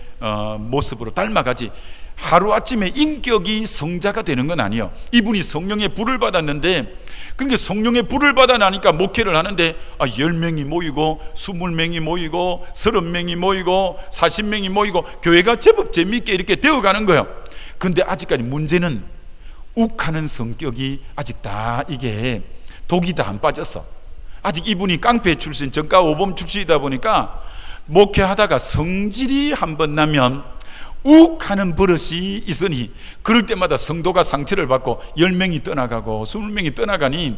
모습으로 닮아가지, 하루아침에 인격이 성자가 되는 건 아니에요. 이분이 성령의 불을 받았는데, 그러니까 성령의 불을 받아 나니까 목회를 하는데 10명이 모이고 20명이 모이고 30명이 모이고 40명이 모이고 교회가 제법 재미있게 이렇게 되어가는 거예요. 근데 아직까지 문제는 욱하는 성격이 아직 다 이게 독이 다 안 빠졌어. 아직 이분이 깡패 출신, 정가 오범 출신이다 보니까 목회하다가 성질이 한번 나면 욱 하는 버릇이 있으니 그럴 때마다 성도가 상처를 받고 10명이 떠나가고 20명이 떠나가니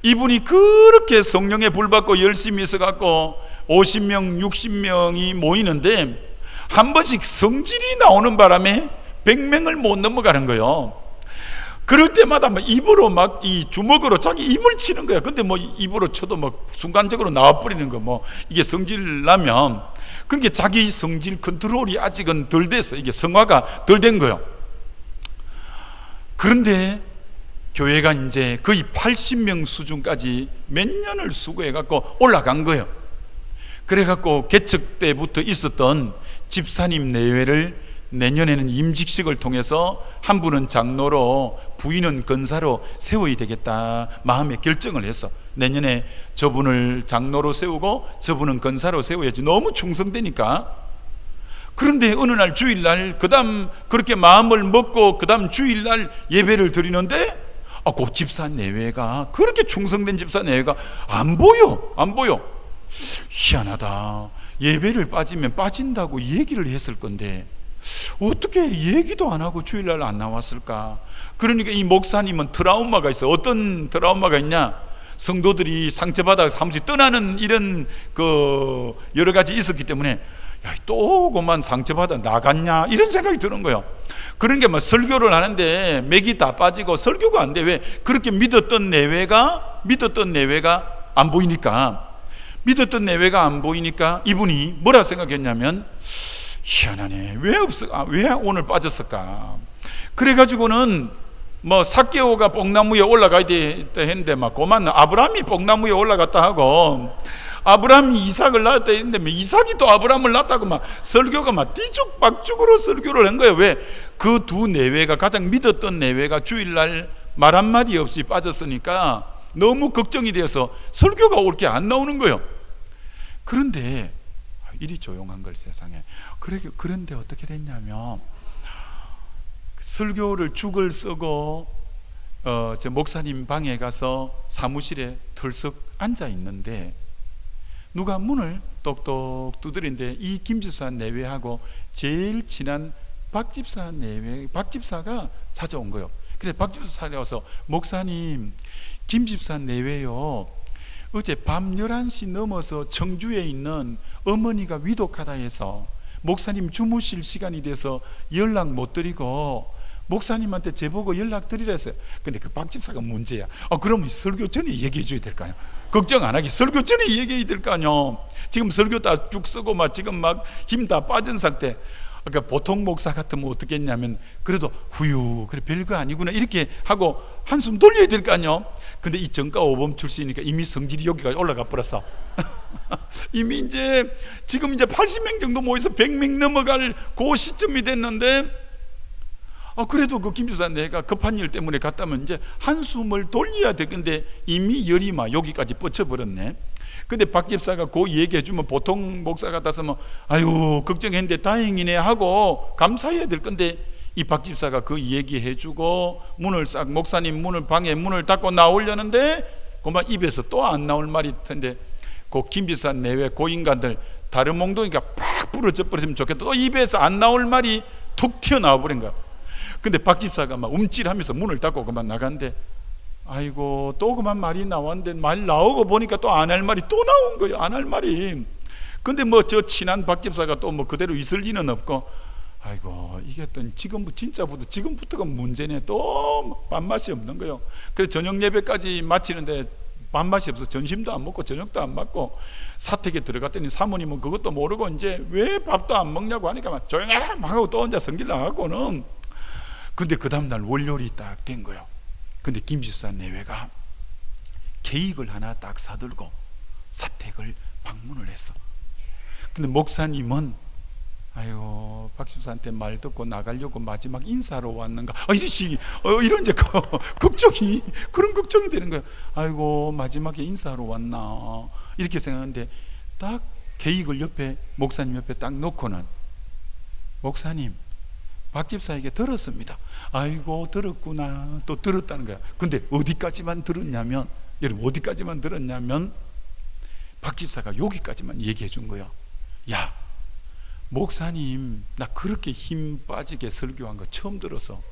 이분이 그렇게 성령에 불받고 열심히 있어갖고 50명 60명이 모이는데 한 번씩 성질이 나오는 바람에 100명을 못 넘어가는 거예요. 그럴 때마다 막 입으로 막 이 주먹으로 자기 입을 치는 거야. 근데 뭐 입으로 쳐도 뭐 순간적으로 나와버리는 거, 뭐 이게 성질 나면, 그러니까 자기 성질 컨트롤이 아직은 덜 됐어. 이게 성화가 덜 된 거예요. 그런데 교회가 이제 거의 80명 수준까지 몇 년을 수고해갖고 올라간 거예요. 그래갖고 개척 때부터 있었던 집사님 내외를 내년에는 임직식을 통해서 한 분은 장로로 부인은 권사로 세워야 되겠다 마음에 결정을 했어. 내년에 저분을 장로로 세우고 저분은 권사로 세워야지, 너무 충성되니까. 그런데 어느 날 주일날 그 다음 그렇게 마음을 먹고 그 다음 주일날 예배를 드리는데 그 집사 내외가, 그렇게 충성된 집사 내외가 안 보여. 희한하다. 예배를 빠지면 빠진다고 얘기를 했을 건데 어떻게 얘기도 안 하고 주일날 안 나왔을까? 그러니까 이 목사님은 트라우마가 있어. 어떤 트라우마가 있냐? 성도들이 상처받아 사무실 떠나는 이런 그 여러 가지 있었기 때문에 또 그만 상처받아 나갔냐 이런 생각이 드는 거예요. 그러니까 뭐 설교를 하는데 맥이 다 빠지고 설교가 안 돼. 왜? 그렇게 믿었던 내외가 안 보이니까. 믿었던 내외가 안 보이니까 이분이 뭐라 생각했냐면, 희한하네. 왜 오늘 빠졌을까? 그래가지고는 뭐 삭개오가 뽕나무에 올라가야 돼 했는데 막 그만 아브라함이 뽕나무에 올라갔다 하고, 아브라함이 이삭을 낳았다 했는데 이삭이 또 아브라함을 낳았다고 막 설교가 막 뒤죽박죽으로 설교를 한 거예요. 왜? 그 두 내외가, 가장 믿었던 내외가 주일날 말 한마디 없이 빠졌으니까 너무 걱정이 되어서 설교가 옳게 안 나오는 거예요. 그런데 이리 조용한 걸 세상에. 그런데 어떻게 됐냐면, 설교를 죽을 쓰고 저 목사님 방에 가서 사무실에 털썩 앉아 있는데 누가 문을 똑똑 두드리는데 이 김집사 내외하고 제일 친한 박집사가 찾아온 거예요. 그래 박집사 찾아와서, 목사님, 김집사 내외요, 어제 밤 11시 넘어서 청주에 있는 어머니가 위독하다 해서 목사님 주무실 시간이 돼서 연락 못 드리고 목사님한테 제보고 연락 드리라 했어요. 근데 그 박집사가 문제야. 그러면 설교 전에 얘기해 줘야 될 거 아니야. 걱정 안 하게 설교 전에 얘기해야 될 거 아니야. 지금 설교 다 쭉 쓰고 막 지금 막 힘 다 빠진 상태. 그러니까 보통 목사 같으면 어떻게 했냐면, 그래도 후유 그래 별거 아니구나 이렇게 하고 한숨 돌려야 될 거 아니야. 근데 이 정가 5범 출신이니까 이미 성질이 여기까지 올라가 버렸어. 이미 지금 이제 80명 정도 모여서 100명 넘어갈 그 시점이 됐는데, 그래도 그 김집사 내가 급한 일 때문에 갔다면 이제 한숨을 돌려야 될 건데 이미 열이 막 여기까지 뻗쳐버렸네. 근데 박 집사가 그 얘기해주면 보통 목사 같았으면 아유 걱정했는데 다행이네 하고 감사해야 될 건데, 이 박 집사가 그 얘기해주고 문을 싹, 목사님 방에 문을 닫고 나오려는데 그만 입에서 또 안 나올 말이 텐데, 그 김집사 내외 그 인간들 다른 몽둥이가 팍 부러져 버렸으면 좋겠다. 또 입에서 안 나올 말이 툭 튀어나와 버린 거야. 근데 박 집사가 막 움찔하면서 문을 닫고 그만 나갔는데, 아이고 또 그만 말이 나왔는데 말 나오고 보니까 또 안 할 말이 또 나온 거예요. 안 할 말이. 근데 뭐 저 친한 박 집사가 또 뭐 그대로 있을 리는 없고, 아이고 이게 또 지금부터가 문제네. 또 밥맛이 없는 거예요. 그래서 저녁 예배까지 마치는데 밥맛이 없어. 점심도 안 먹고 저녁도 안 먹고 사택에 들어갔더니 사모님은 그것도 모르고 이제 왜 밥도 안 먹냐고 하니까 막 조용해라 하고 또 혼자 성질 나가고는. 근데 그 다음날 월요일이 딱 된 거예요. 근데 김집사 내외가 케이크를 하나 딱 사들고 사택을 방문을 했어. 근데 목사님은 아유 박 집사한테 말 듣고 나가려고 마지막 인사로 왔는가, 이런 이제 걱정이, 그런 걱정이 되는 거야. 아이고 마지막에 인사로 왔나 이렇게 생각하는데, 딱 케이크를 옆에 목사님 옆에 딱 놓고는, 목사님 박 집사에게 들었습니다. 아이고 들었구나. 또 들었다는 거야. 근데 어디까지만 들었냐면, 여러분 어디까지만 들었냐면 박 집사가 여기까지만 얘기해 준 거야. 야 목사님, 나 그렇게 힘 빠지게 설교한 거 처음 들어서.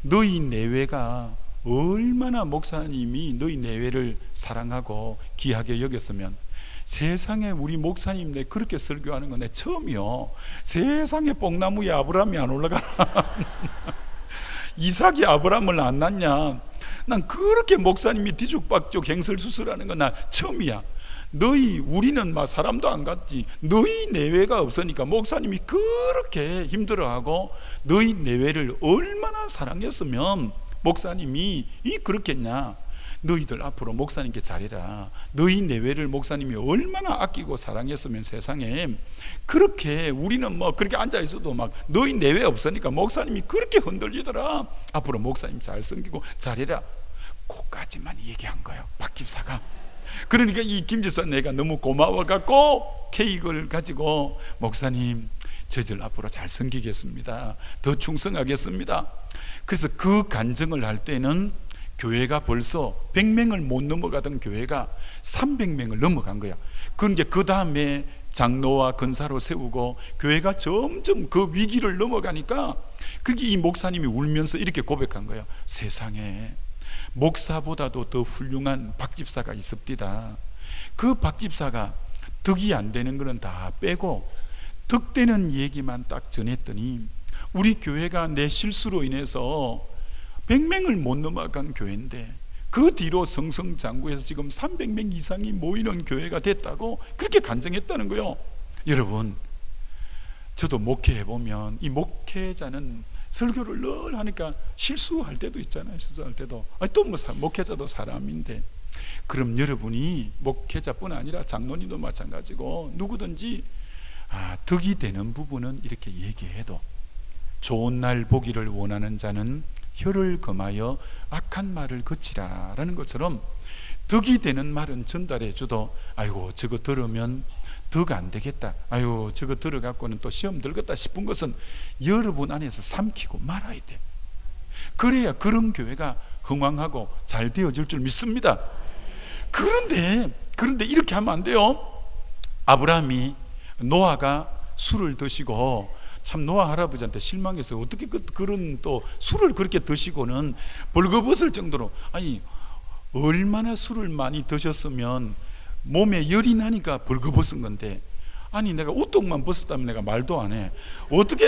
너희 내외가 얼마나 목사님이 너희 내외를 사랑하고 귀하게 여겼으면 세상에 우리 목사님 내 그렇게 설교하는 건 내 처음이요. 세상에 뽕나무에 아브라함이 안 올라가나? 이삭이 아브라함을 안 낳냐? 난 그렇게 목사님이 뒤죽박죽 행설수설하는 건 나 처음이야. 우리는 막 사람도 안 갔지. 너희 내외가 없으니까 목사님이 그렇게 힘들어하고 너희 내외를 얼마나 사랑했으면 목사님이 그렇겠냐. 너희들 앞으로 목사님께 잘해라. 너희 내외를 목사님이 얼마나 아끼고 사랑했으면 세상에 그렇게 우리는 뭐 그렇게 앉아 있어도 막 너희 내외 없으니까 목사님이 그렇게 흔들리더라. 앞으로 목사님 잘 섬기고 잘해라. 그까지만 얘기한 거예요, 박 집사가. 그러니까 이 김집사 내가 너무 고마워갖고 케이크를 가지고 목사님 저희들 앞으로 잘 섬기겠습니다. 더 충성하겠습니다. 그래서 그 간증을 할 때는 교회가 벌써 100명을 못 넘어가던 교회가 300명을 넘어간 거야. 그런데 그 다음에 장로와 근사로 세우고 교회가 점점 그 위기를 넘어가니까 그렇게 이 목사님이 울면서 이렇게 고백한 거예요. 세상에 목사보다도 더 훌륭한 박집사가 있습니다. 그 박집사가 덕이 안 되는 거는 다 빼고 덕되는 얘기만 딱 전했더니 우리 교회가 내 실수로 인해서 100명을 못 넘어간 교회인데 그 뒤로 성성장구해서 지금 300명 이상이 모이는 교회가 됐다고 그렇게 간증했다는 거예요. 여러분, 저도 목회해보면 이 목회자는 설교를 늘 하니까 실수할 때도 있잖아요. 실수할 때도. 또 뭐 목회자도 사람인데. 그럼 여러분이 목회자뿐 아니라 장로님도 마찬가지고 누구든지 덕이 되는 부분은 이렇게 얘기해도 좋은 날 보기를 원하는 자는 혀를 금하여 악한 말을 거치라 라는 것처럼 덕이 되는 말은 전달해 줘도 아이고 저거 들으면 덕 안 되겠다, 아유 저거 들어갖고는 또 시험 들겠다 싶은 것은 여러분 안에서 삼키고 말아야 돼. 그래야 그런 교회가 흥왕하고 잘 되어질 줄 믿습니다. 그런데 이렇게 하면 안 돼요. 노아가 술을 드시고 참 노아 할아버지한테 실망해서 어떻게 그런 또 술을 그렇게 드시고는 벌거벗을 정도로, 아니 얼마나 술을 많이 드셨으면 몸에 열이 나니까 벌거벗은 건데, 아니 내가 우뚝만 벗었다면 내가 말도 안 해. 어떻게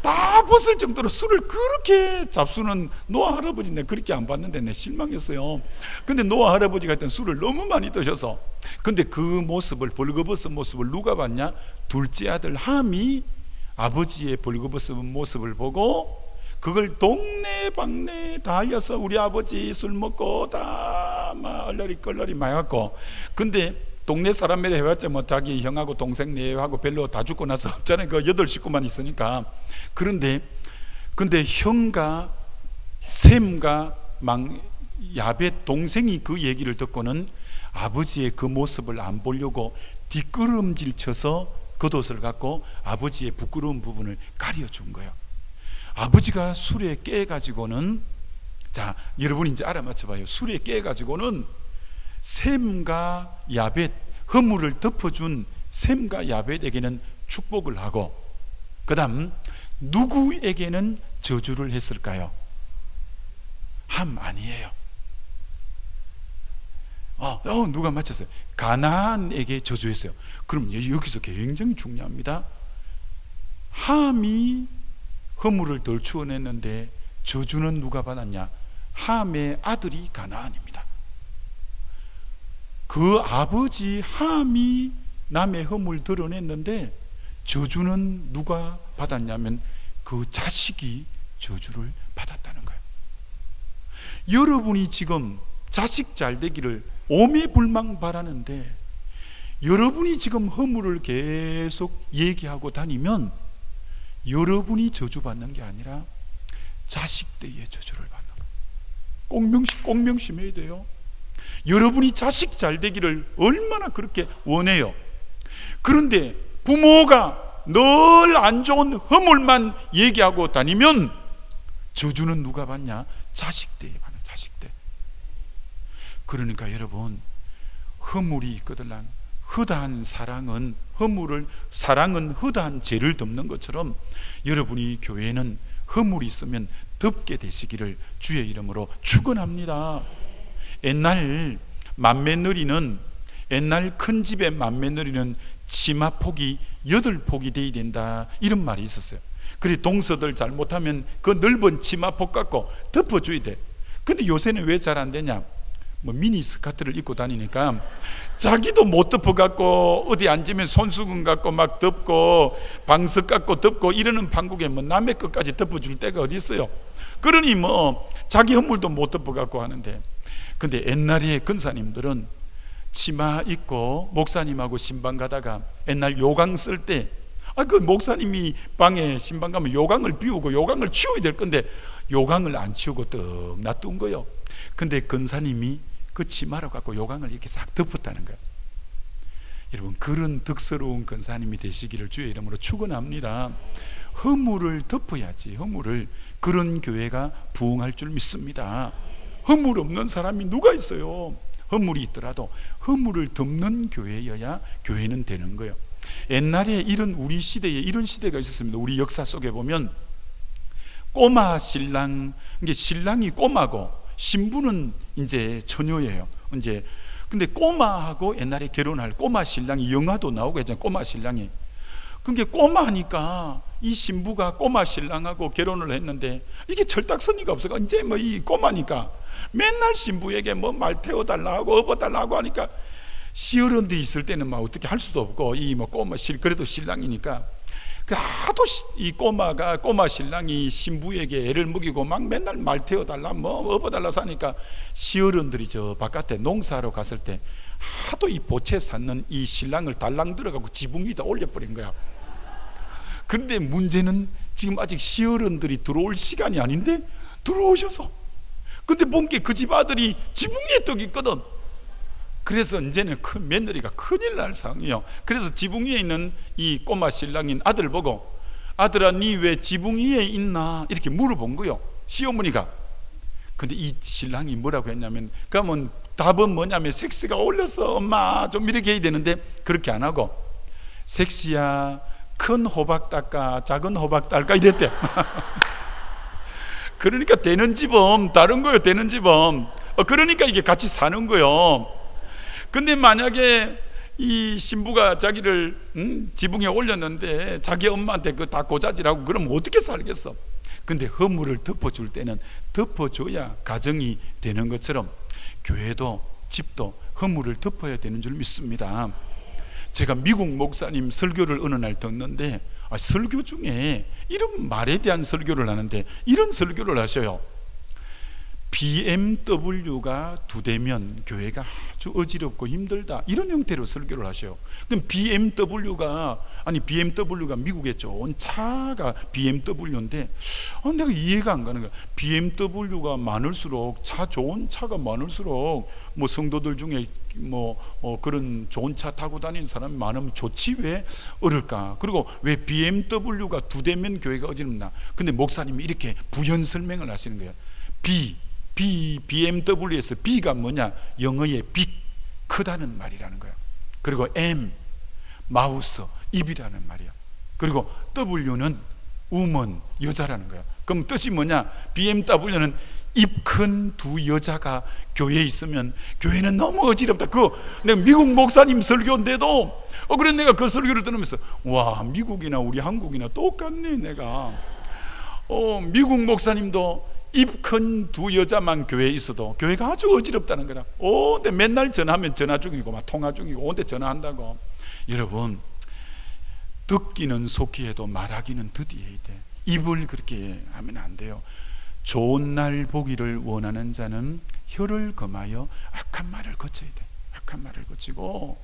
다 벗을 정도로 술을 그렇게 잡수는 노아 할아버지 내가 그렇게 안 봤는데 내 실망했어요. 근데 노아 할아버지가 일단 술을 너무 많이 드셔서, 근데 그 모습을, 벌거벗은 모습을 누가 봤냐? 둘째 아들 함이 아버지의 벌거벗은 모습을 보고 그걸 동네방네 다 알려서 우리 아버지 술 먹고 다 막 얼러리 껄러리 많이 갖고, 근데 동네 사람들이 해봤자 뭐 자기 형하고 동생 내하고 별로 다 죽고 나서 없잖아요. 그 8식구만 있으니까. 근데 형과 셈과 야벳 동생이 그 얘기를 듣고는 아버지의 그 모습을 안 보려고 뒷걸음질 쳐서 겉옷을 갖고 아버지의 부끄러운 부분을 가려준 거예요. 아버지가 술에 깨가지고는, 자 여러분 이제 알아맞혀봐요. 술에 깨가지고는 셈과 야벳, 허물을 덮어준 셈과 야벳에게는 축복을 하고, 그 다음 누구에게는 저주를 했을까요? 함 아니에요. 누가 맞췄어요? 가나안에게 저주했어요. 그럼 여기서 굉장히 중요합니다. 함이 허물을 덜 추어냈는데 저주는 누가 받았냐? 함의 아들이 가나안입니다. 그 아버지 함이 남의 허물 드러냈는데 저주는 누가 받았냐면 그 자식이 저주를 받았다는 거예요. 여러분이 지금 자식 잘 되기를 오매불망 바라는데 여러분이 지금 허물을 계속 얘기하고 다니면 여러분이 저주받는 게 아니라 자식 때에 저주를 받는 거예요. 꼭 명심해야 돼요. 여러분이 자식 잘 되기를 얼마나 그렇게 원해요. 그런데 부모가 늘 안 좋은 허물만 얘기하고 다니면 저주는 누가 받냐? 자식 때에 받는, 자식 때. 그러니까 여러분, 허물이 있거들란 허다한 사랑은 사랑은 허다한 죄를 덮는 것처럼 여러분이 교회에는 허물이 있으면 덮게 되시기를 주의 이름으로 축원합니다. 옛날 큰 집의 맏며느리는 치마폭이 8폭이 돼야 된다, 이런 말이 있었어요. 그래 동서들 잘못하면 그 넓은 치마폭 갖고 덮어줘야 돼. 근데 요새는 왜 잘 안 되냐? 뭐 미니 스커트를 입고 다니니까 자기도 못 덮어갖고 어디 앉으면 손수건 갖고 막 덮고 방석 갖고 덮고 이러는 판국에 뭐 남의 것까지 덮어줄 때가 어디 있어요? 그러니 뭐 자기 허물도 못 덮어갖고 하는데, 근데 옛날에 근사님들은 치마 입고 목사님하고 신방 가다가 옛날 요강 쓸 때 그 목사님이 방에 신방 가면 요강을 비우고 요강을 치워야 될 건데 요강을 안 치우고 떡 놔둔 거예요. 근데 근사님이 그 치마로 갖고 요강을 이렇게 싹 덮었다는 거예요. 여러분, 그런 덕스러운 근사님이 되시기를 주의 이름으로 축원합니다. 허물을 덮어야지, 허물을. 그런 교회가 부흥할 줄 믿습니다. 허물 없는 사람이 누가 있어요? 허물이 있더라도 허물을 덮는 교회여야 교회는 되는 거예요. 옛날에 우리 시대에 이런 시대가 있었습니다. 우리 역사 속에 보면 꼬마 신랑, 이게 신랑이 꼬마고 신부는 이제 처녀예요. 이제 근데 꼬마하고 옛날에 결혼할 꼬마 신랑이 영화도 나오고 했잖아요. 꼬마 신랑이. 그게 꼬마니까 이 신부가 꼬마 신랑하고 결혼을 했는데 이게 철딱서니가 없어가 이제 뭐 이 꼬마니까 맨날 신부에게 뭐 말 태워달라 하고 업어달라 하고 하니까 시어른들이 있을 때는 막 어떻게 할 수도 없고 이 뭐 꼬마 그래도 신랑이니까 하도 이 꼬마 신랑이 신부에게 애를 먹이고 막 맨날 말 태워달라 뭐 업어달라 하니까 시어른들이 저 바깥에 농사하러 갔을 때 하도 이 보채 쌓는 이 신랑을 달랑 들어가고 지붕 위에다 올려버린 거야. 그런데 문제는 지금 아직 시어른들이 들어올 시간이 아닌데 들어오셔서, 근데 본게 그 집 아들이 지붕 위에 떡 있거든. 그래서 이제는 큰 며느리가 큰일 날 상황이에요. 그래서 지붕 위에 있는 이 꼬마 신랑인 아들 보고, 아들아 니 왜 지붕 위에 있나 이렇게 물어본 거요, 시어머니가. 근데 이 신랑이 뭐라고 했냐면, 그러면 답은 뭐냐면 섹시가 올렸어 엄마 좀 이렇게 해야 되는데 그렇게 안 하고 섹시야 큰 호박 딸까 작은 호박 딸까 이랬대. 그러니까 되는 집은 다른 거예요. 되는 집은 그러니까 이게 같이 사는 거예요. 근데 만약에 이 신부가 자기를 지붕에 올렸는데 자기 엄마한테 그 다 고자질하고 그러면 어떻게 살겠어? 근데 허물을 덮어줄 때는 덮어줘야 가정이 되는 것처럼 교회도 집도 허물을 덮어야 되는 줄 믿습니다. 제가 미국 목사님 설교를 어느 날 듣는데 설교 중에 이런 말에 대한 설교를 하는데 이런 설교를 하셔요. BMW가 2대면 교회가 아주 어지럽고 힘들다, 이런 형태로 설교를 하셔요. 그럼 BMW가 미국에 좋은 차가 BMW인데 내가 이해가 안 가는 거야. BMW가 많을수록 좋은 차가 많을수록 뭐 성도들 중에 그런 좋은 차 타고 다니는 사람이 많으면 좋지 왜 어릴까? 그리고 왜 BMW가 2대면 교회가 어지럽나? 근데 목사님이 이렇게 부연 설명을 하시는 거예요. BMW에서 B가 뭐냐? 영어의 빅, 크다는 말이라는 거야. 그리고 M, 마우스, 입이라는 말이야. 그리고 W는 우먼, 여자라는 거야. 그럼 뜻이 뭐냐? BMW는 입 큰 두 여자가 교회에 있으면 교회는 너무 어지럽다. 내가 미국 목사님 설교인데도 그래 내가 그 설교를 들으면서 와, 미국이나 우리 한국이나 똑같네. 내가 미국 목사님도 입 큰 두 여자만 교회에 있어도 교회가 아주 어지럽다는 거라. 근데 맨날 전화하면 전화 중이고 막 통화 중이고 온데 전화한다고. 여러분, 듣기는 속히 해도 말하기는 더디 해야 돼. 입을 그렇게 하면 안 돼요. 좋은 날 보기를 원하는 자는 혀를 금하여 악한 말을 거쳐야 돼. 악한 말을 거치고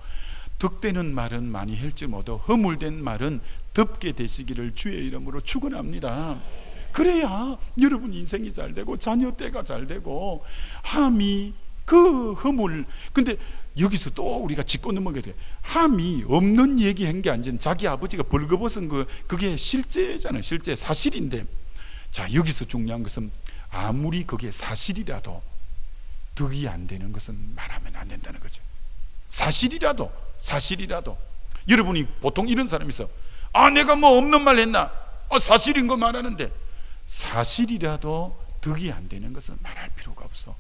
득되는 말은 많이 할지 모두 허물된 말은 덮게 되시기를 주의 이름으로 축원합니다. 그래야 여러분 인생이 잘 되고 자녀 때가 잘 되고 함이 그 허물. 근데 여기서 또 우리가 짚고 넘어가야 돼. 함이 없는 얘기한 게 아니라 자기 아버지가 벌거벗은 그게 실제잖아요. 실제 사실인데, 자 여기서 중요한 것은 아무리 그게 사실이라도 득이 안 되는 것은 말하면 안 된다는 거죠. 사실이라도 사실이라도. 여러분이 보통 이런 사람이 있어. 내가 뭐 없는 말 했나? 사실인 거 말하는데, 사실이라도 덕이 안 되는 것은 말할 필요가 없어.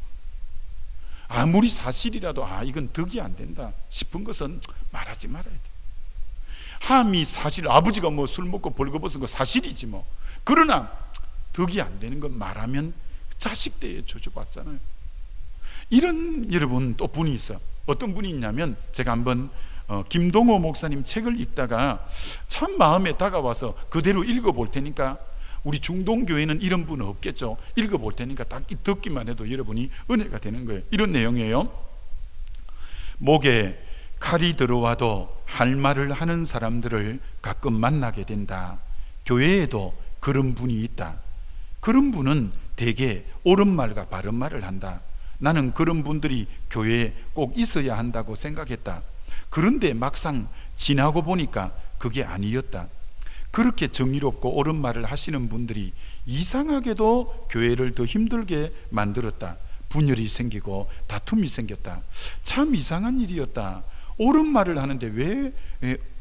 아무리 사실이라도 이건 덕이 안 된다 싶은 것은 말하지 말아야 돼. 함이 사실, 아버지가 뭐 술 먹고 벌거벗은 거 사실이지 뭐. 그러나 덕이 안 되는 건 말하면 자식 때에 저주받잖아요. 이런 여러분 또 분이 있어. 어떤 분이 있냐면, 제가 한번 김동호 목사님 책을 읽다가 참 마음에 다가와서 그대로 읽어볼 테니까, 우리 중동교회는 이런 분은 없겠죠. 읽어볼 테니까 딱 듣기만 해도 여러분이 은혜가 되는 거예요. 이런 내용이에요. 목에 칼이 들어와도 할 말을 하는 사람들을 가끔 만나게 된다. 교회에도 그런 분이 있다. 그런 분은 대개 옳은 말과 바른 말을 한다. 나는 그런 분들이 교회에 꼭 있어야 한다고 생각했다. 그런데 막상 지나고 보니까 그게 아니었다. 그렇게 정의롭고 옳은 말을 하시는 분들이 이상하게도 교회를 더 힘들게 만들었다. 분열이 생기고 다툼이 생겼다. 참 이상한 일이었다. 옳은 말을 하는데 왜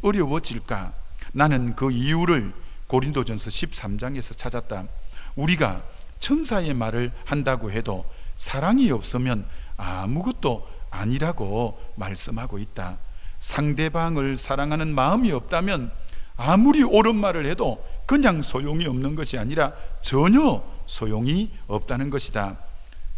어려워질까? 나는 그 이유를 고린도전서 13장에서 찾았다. 우리가 천사의 말을 한다고 해도 사랑이 없으면 아무것도 아니라고 말씀하고 있다. 상대방을 사랑하는 마음이 없다면 아무리 옳은 말을 해도 그냥 소용이 없는 것이 아니라 전혀 소용이 없다는 것이다.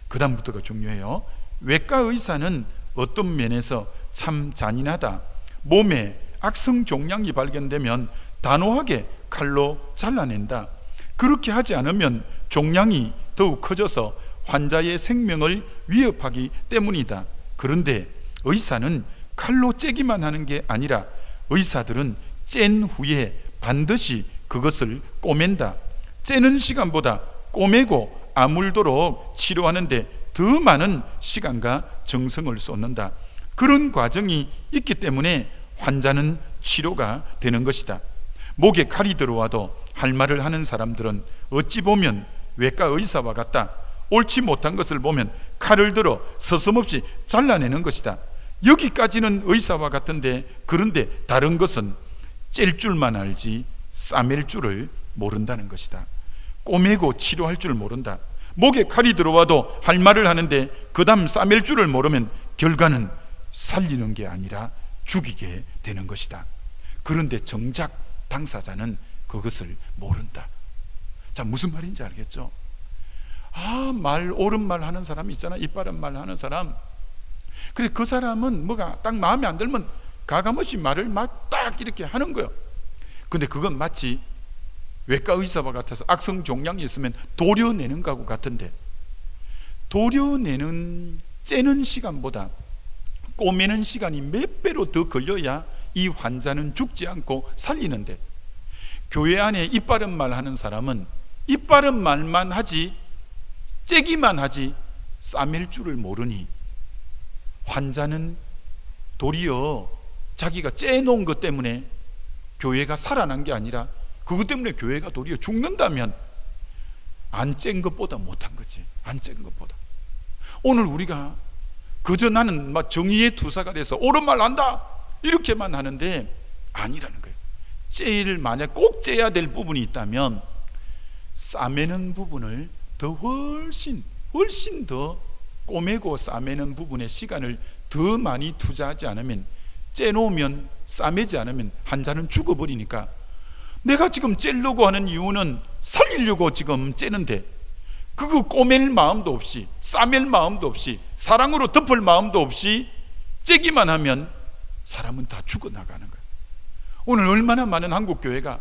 그 다음부터가 중요해요. 외과 의사는 어떤 면에서 참 잔인하다. 몸에 악성 종양이 발견되면 단호하게 칼로 잘라낸다. 그렇게 하지 않으면 종양이 더욱 커져서 환자의 생명을 위협하기 때문이다. 그런데 의사는 칼로 째기만 하는 게 아니라 의사들은 짠 후에 반드시 그것을 꼬맨다. 째는 시간보다 꼬매고 아물도록 치료하는데 더 많은 시간과 정성을 쏟는다. 그런 과정이 있기 때문에 환자는 치료가 되는 것이다. 목에 칼이 들어와도 할 말을 하는 사람들은 어찌 보면 외과 의사와 같다. 옳지 못한 것을 보면 칼을 들어 서슴없이 잘라내는 것이다. 여기까지는 의사와 같은데, 그런데 다른 것은 찔 줄만 알지 싸맬 줄을 모른다는 것이다. 꼬매고 치료할 줄 모른다. 목에 칼이 들어와도 할 말을 하는데 그 다음 싸맬 줄을 모르면 결과는 살리는 게 아니라 죽이게 되는 것이다. 그런데 정작 당사자는 그것을 모른다. 자, 무슨 말인지 알겠죠? 옳은 말 하는 사람이 있잖아. 이빠른 말 하는 사람. 그래, 그 사람은 뭐가 딱 마음에 안 들면 가감없이 말을 막 딱 이렇게 하는 거예요. 근데 그건 마치 외과 의사와 같아서 악성 종양이 있으면 도려내는 거하고 같은데, 도려내는 째는 시간보다 꼬매는 시간이 몇 배로 더 걸려야 이 환자는 죽지 않고 살리는데, 교회 안에 이빠른 말 하는 사람은 이빠른 말만 하지 째기만 하지 싸맬 줄을 모르니 환자는 도리어 자기가 째놓은 것 때문에 교회가 살아난 게 아니라 그것 때문에 교회가 도리어 죽는다면 안 짠 것보다 못한 거지. 안 짠 것보다. 오늘 우리가 그저 나는 막 정의의 투사가 돼서 옳은 말 한다 이렇게만 하는데 아니라는 거예요. 만약 꼭 째야 될 부분이 있다면 싸매는 부분을 더 훨씬 더 꼬매고 싸매는 부분에 시간을 더 많이 투자하지 않으면, 째놓으면 싸매지 않으면 환자는 죽어버리니까, 내가 지금 째려고 하는 이유는 살리려고 지금 째는데 그거 꼬맬 마음도 없이 싸맬 마음도 없이 사랑으로 덮을 마음도 없이 째기만 하면 사람은 다 죽어나가는 거예요. 오늘 얼마나 많은 한국교회가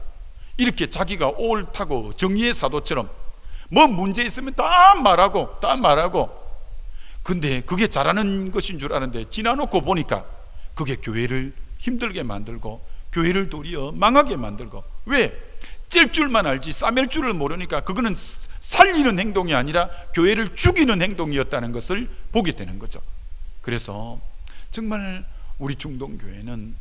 이렇게 자기가 옳다고 정의의 사도처럼 뭐 문제 있으면 다 말하고 근데 그게 잘하는 것인 줄 아는데 지나놓고 보니까 그게 교회를 힘들게 만들고 교회를 도리어 망하게 만들고. 왜? 찔 줄만 알지 싸맬 줄을 모르니까 그거는 살리는 행동이 아니라 교회를 죽이는 행동이었다는 것을 보게 되는 거죠. 그래서 정말 우리 중동교회는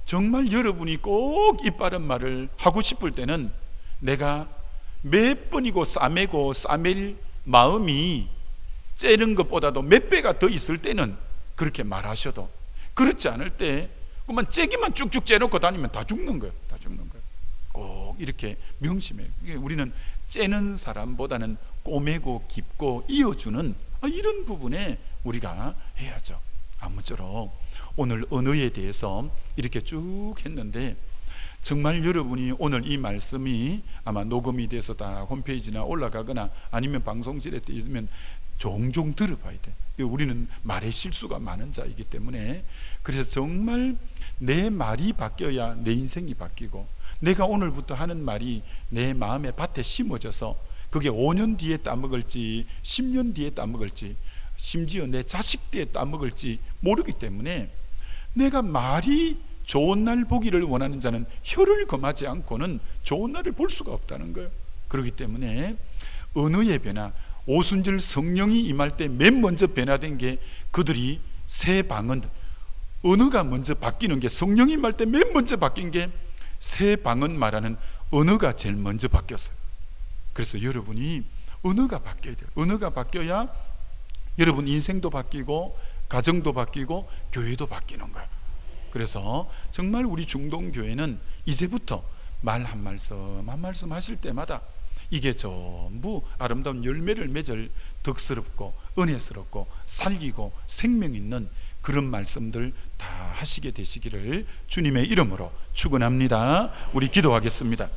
정말 여러분이 꼭 이빠른 말을 하고 싶을 때는 내가 몇 번이고 싸매고 싸맬 마음이 째는 것보다도 몇 배가 더 있을 때는 그렇게 말하셔도, 그렇지 않을 때 그만 째기만 쭉쭉 째놓고 다니면 다 죽는 거예요. 다 죽는 거예요. 꼭 이렇게 명심해요. 우리는 째는 사람보다는 꼬매고 깊고 이어주는 이런 부분에 우리가 해야죠. 아무쪼록 오늘 언어에 대해서 이렇게 쭉 했는데, 정말 여러분이 오늘 이 말씀이 아마 녹음이 돼서 다 홈페이지나 올라가거나 아니면 방송실에 있으면 종종 들어봐야 돼. 우리는 말에 실수가 많은 자이기 때문에, 그래서 정말 내 말이 바뀌어야 내 인생이 바뀌고, 내가 오늘부터 하는 말이 내 마음의 밭에 심어져서 그게 5년 뒤에 따먹을지 10년 뒤에 따먹을지 심지어 내 자식 때에 따먹을지 모르기 때문에, 내가 말이 좋은 날 보기를 원하는 자는 혀를 금하지 않고는 좋은 날을 볼 수가 없다는 거예요. 그렇기 때문에 언어의 변화, 오순절 성령이 임할 때 맨 먼저 변화된 게 그들이 새 방언, 언어가 먼저 바뀌는 게, 성령이 임할 때 맨 먼저 바뀐 게 새 방언 말하는 언어가 제일 먼저 바뀌었어요. 그래서 여러분이 언어가 바뀌어야 돼요. 언어가 바뀌어야 여러분 인생도 바뀌고 가정도 바뀌고 교회도 바뀌는 거예요. 그래서 정말 우리 중동교회는 이제부터 말 한 말씀 한 말씀 하실 때마다 이게 전부 아름다운 열매를 맺을 덕스럽고 은혜스럽고 살기고 생명 있는 그런 말씀들 다 하시게 되시기를 주님의 이름으로 축원합니다. 우리 기도하겠습니다.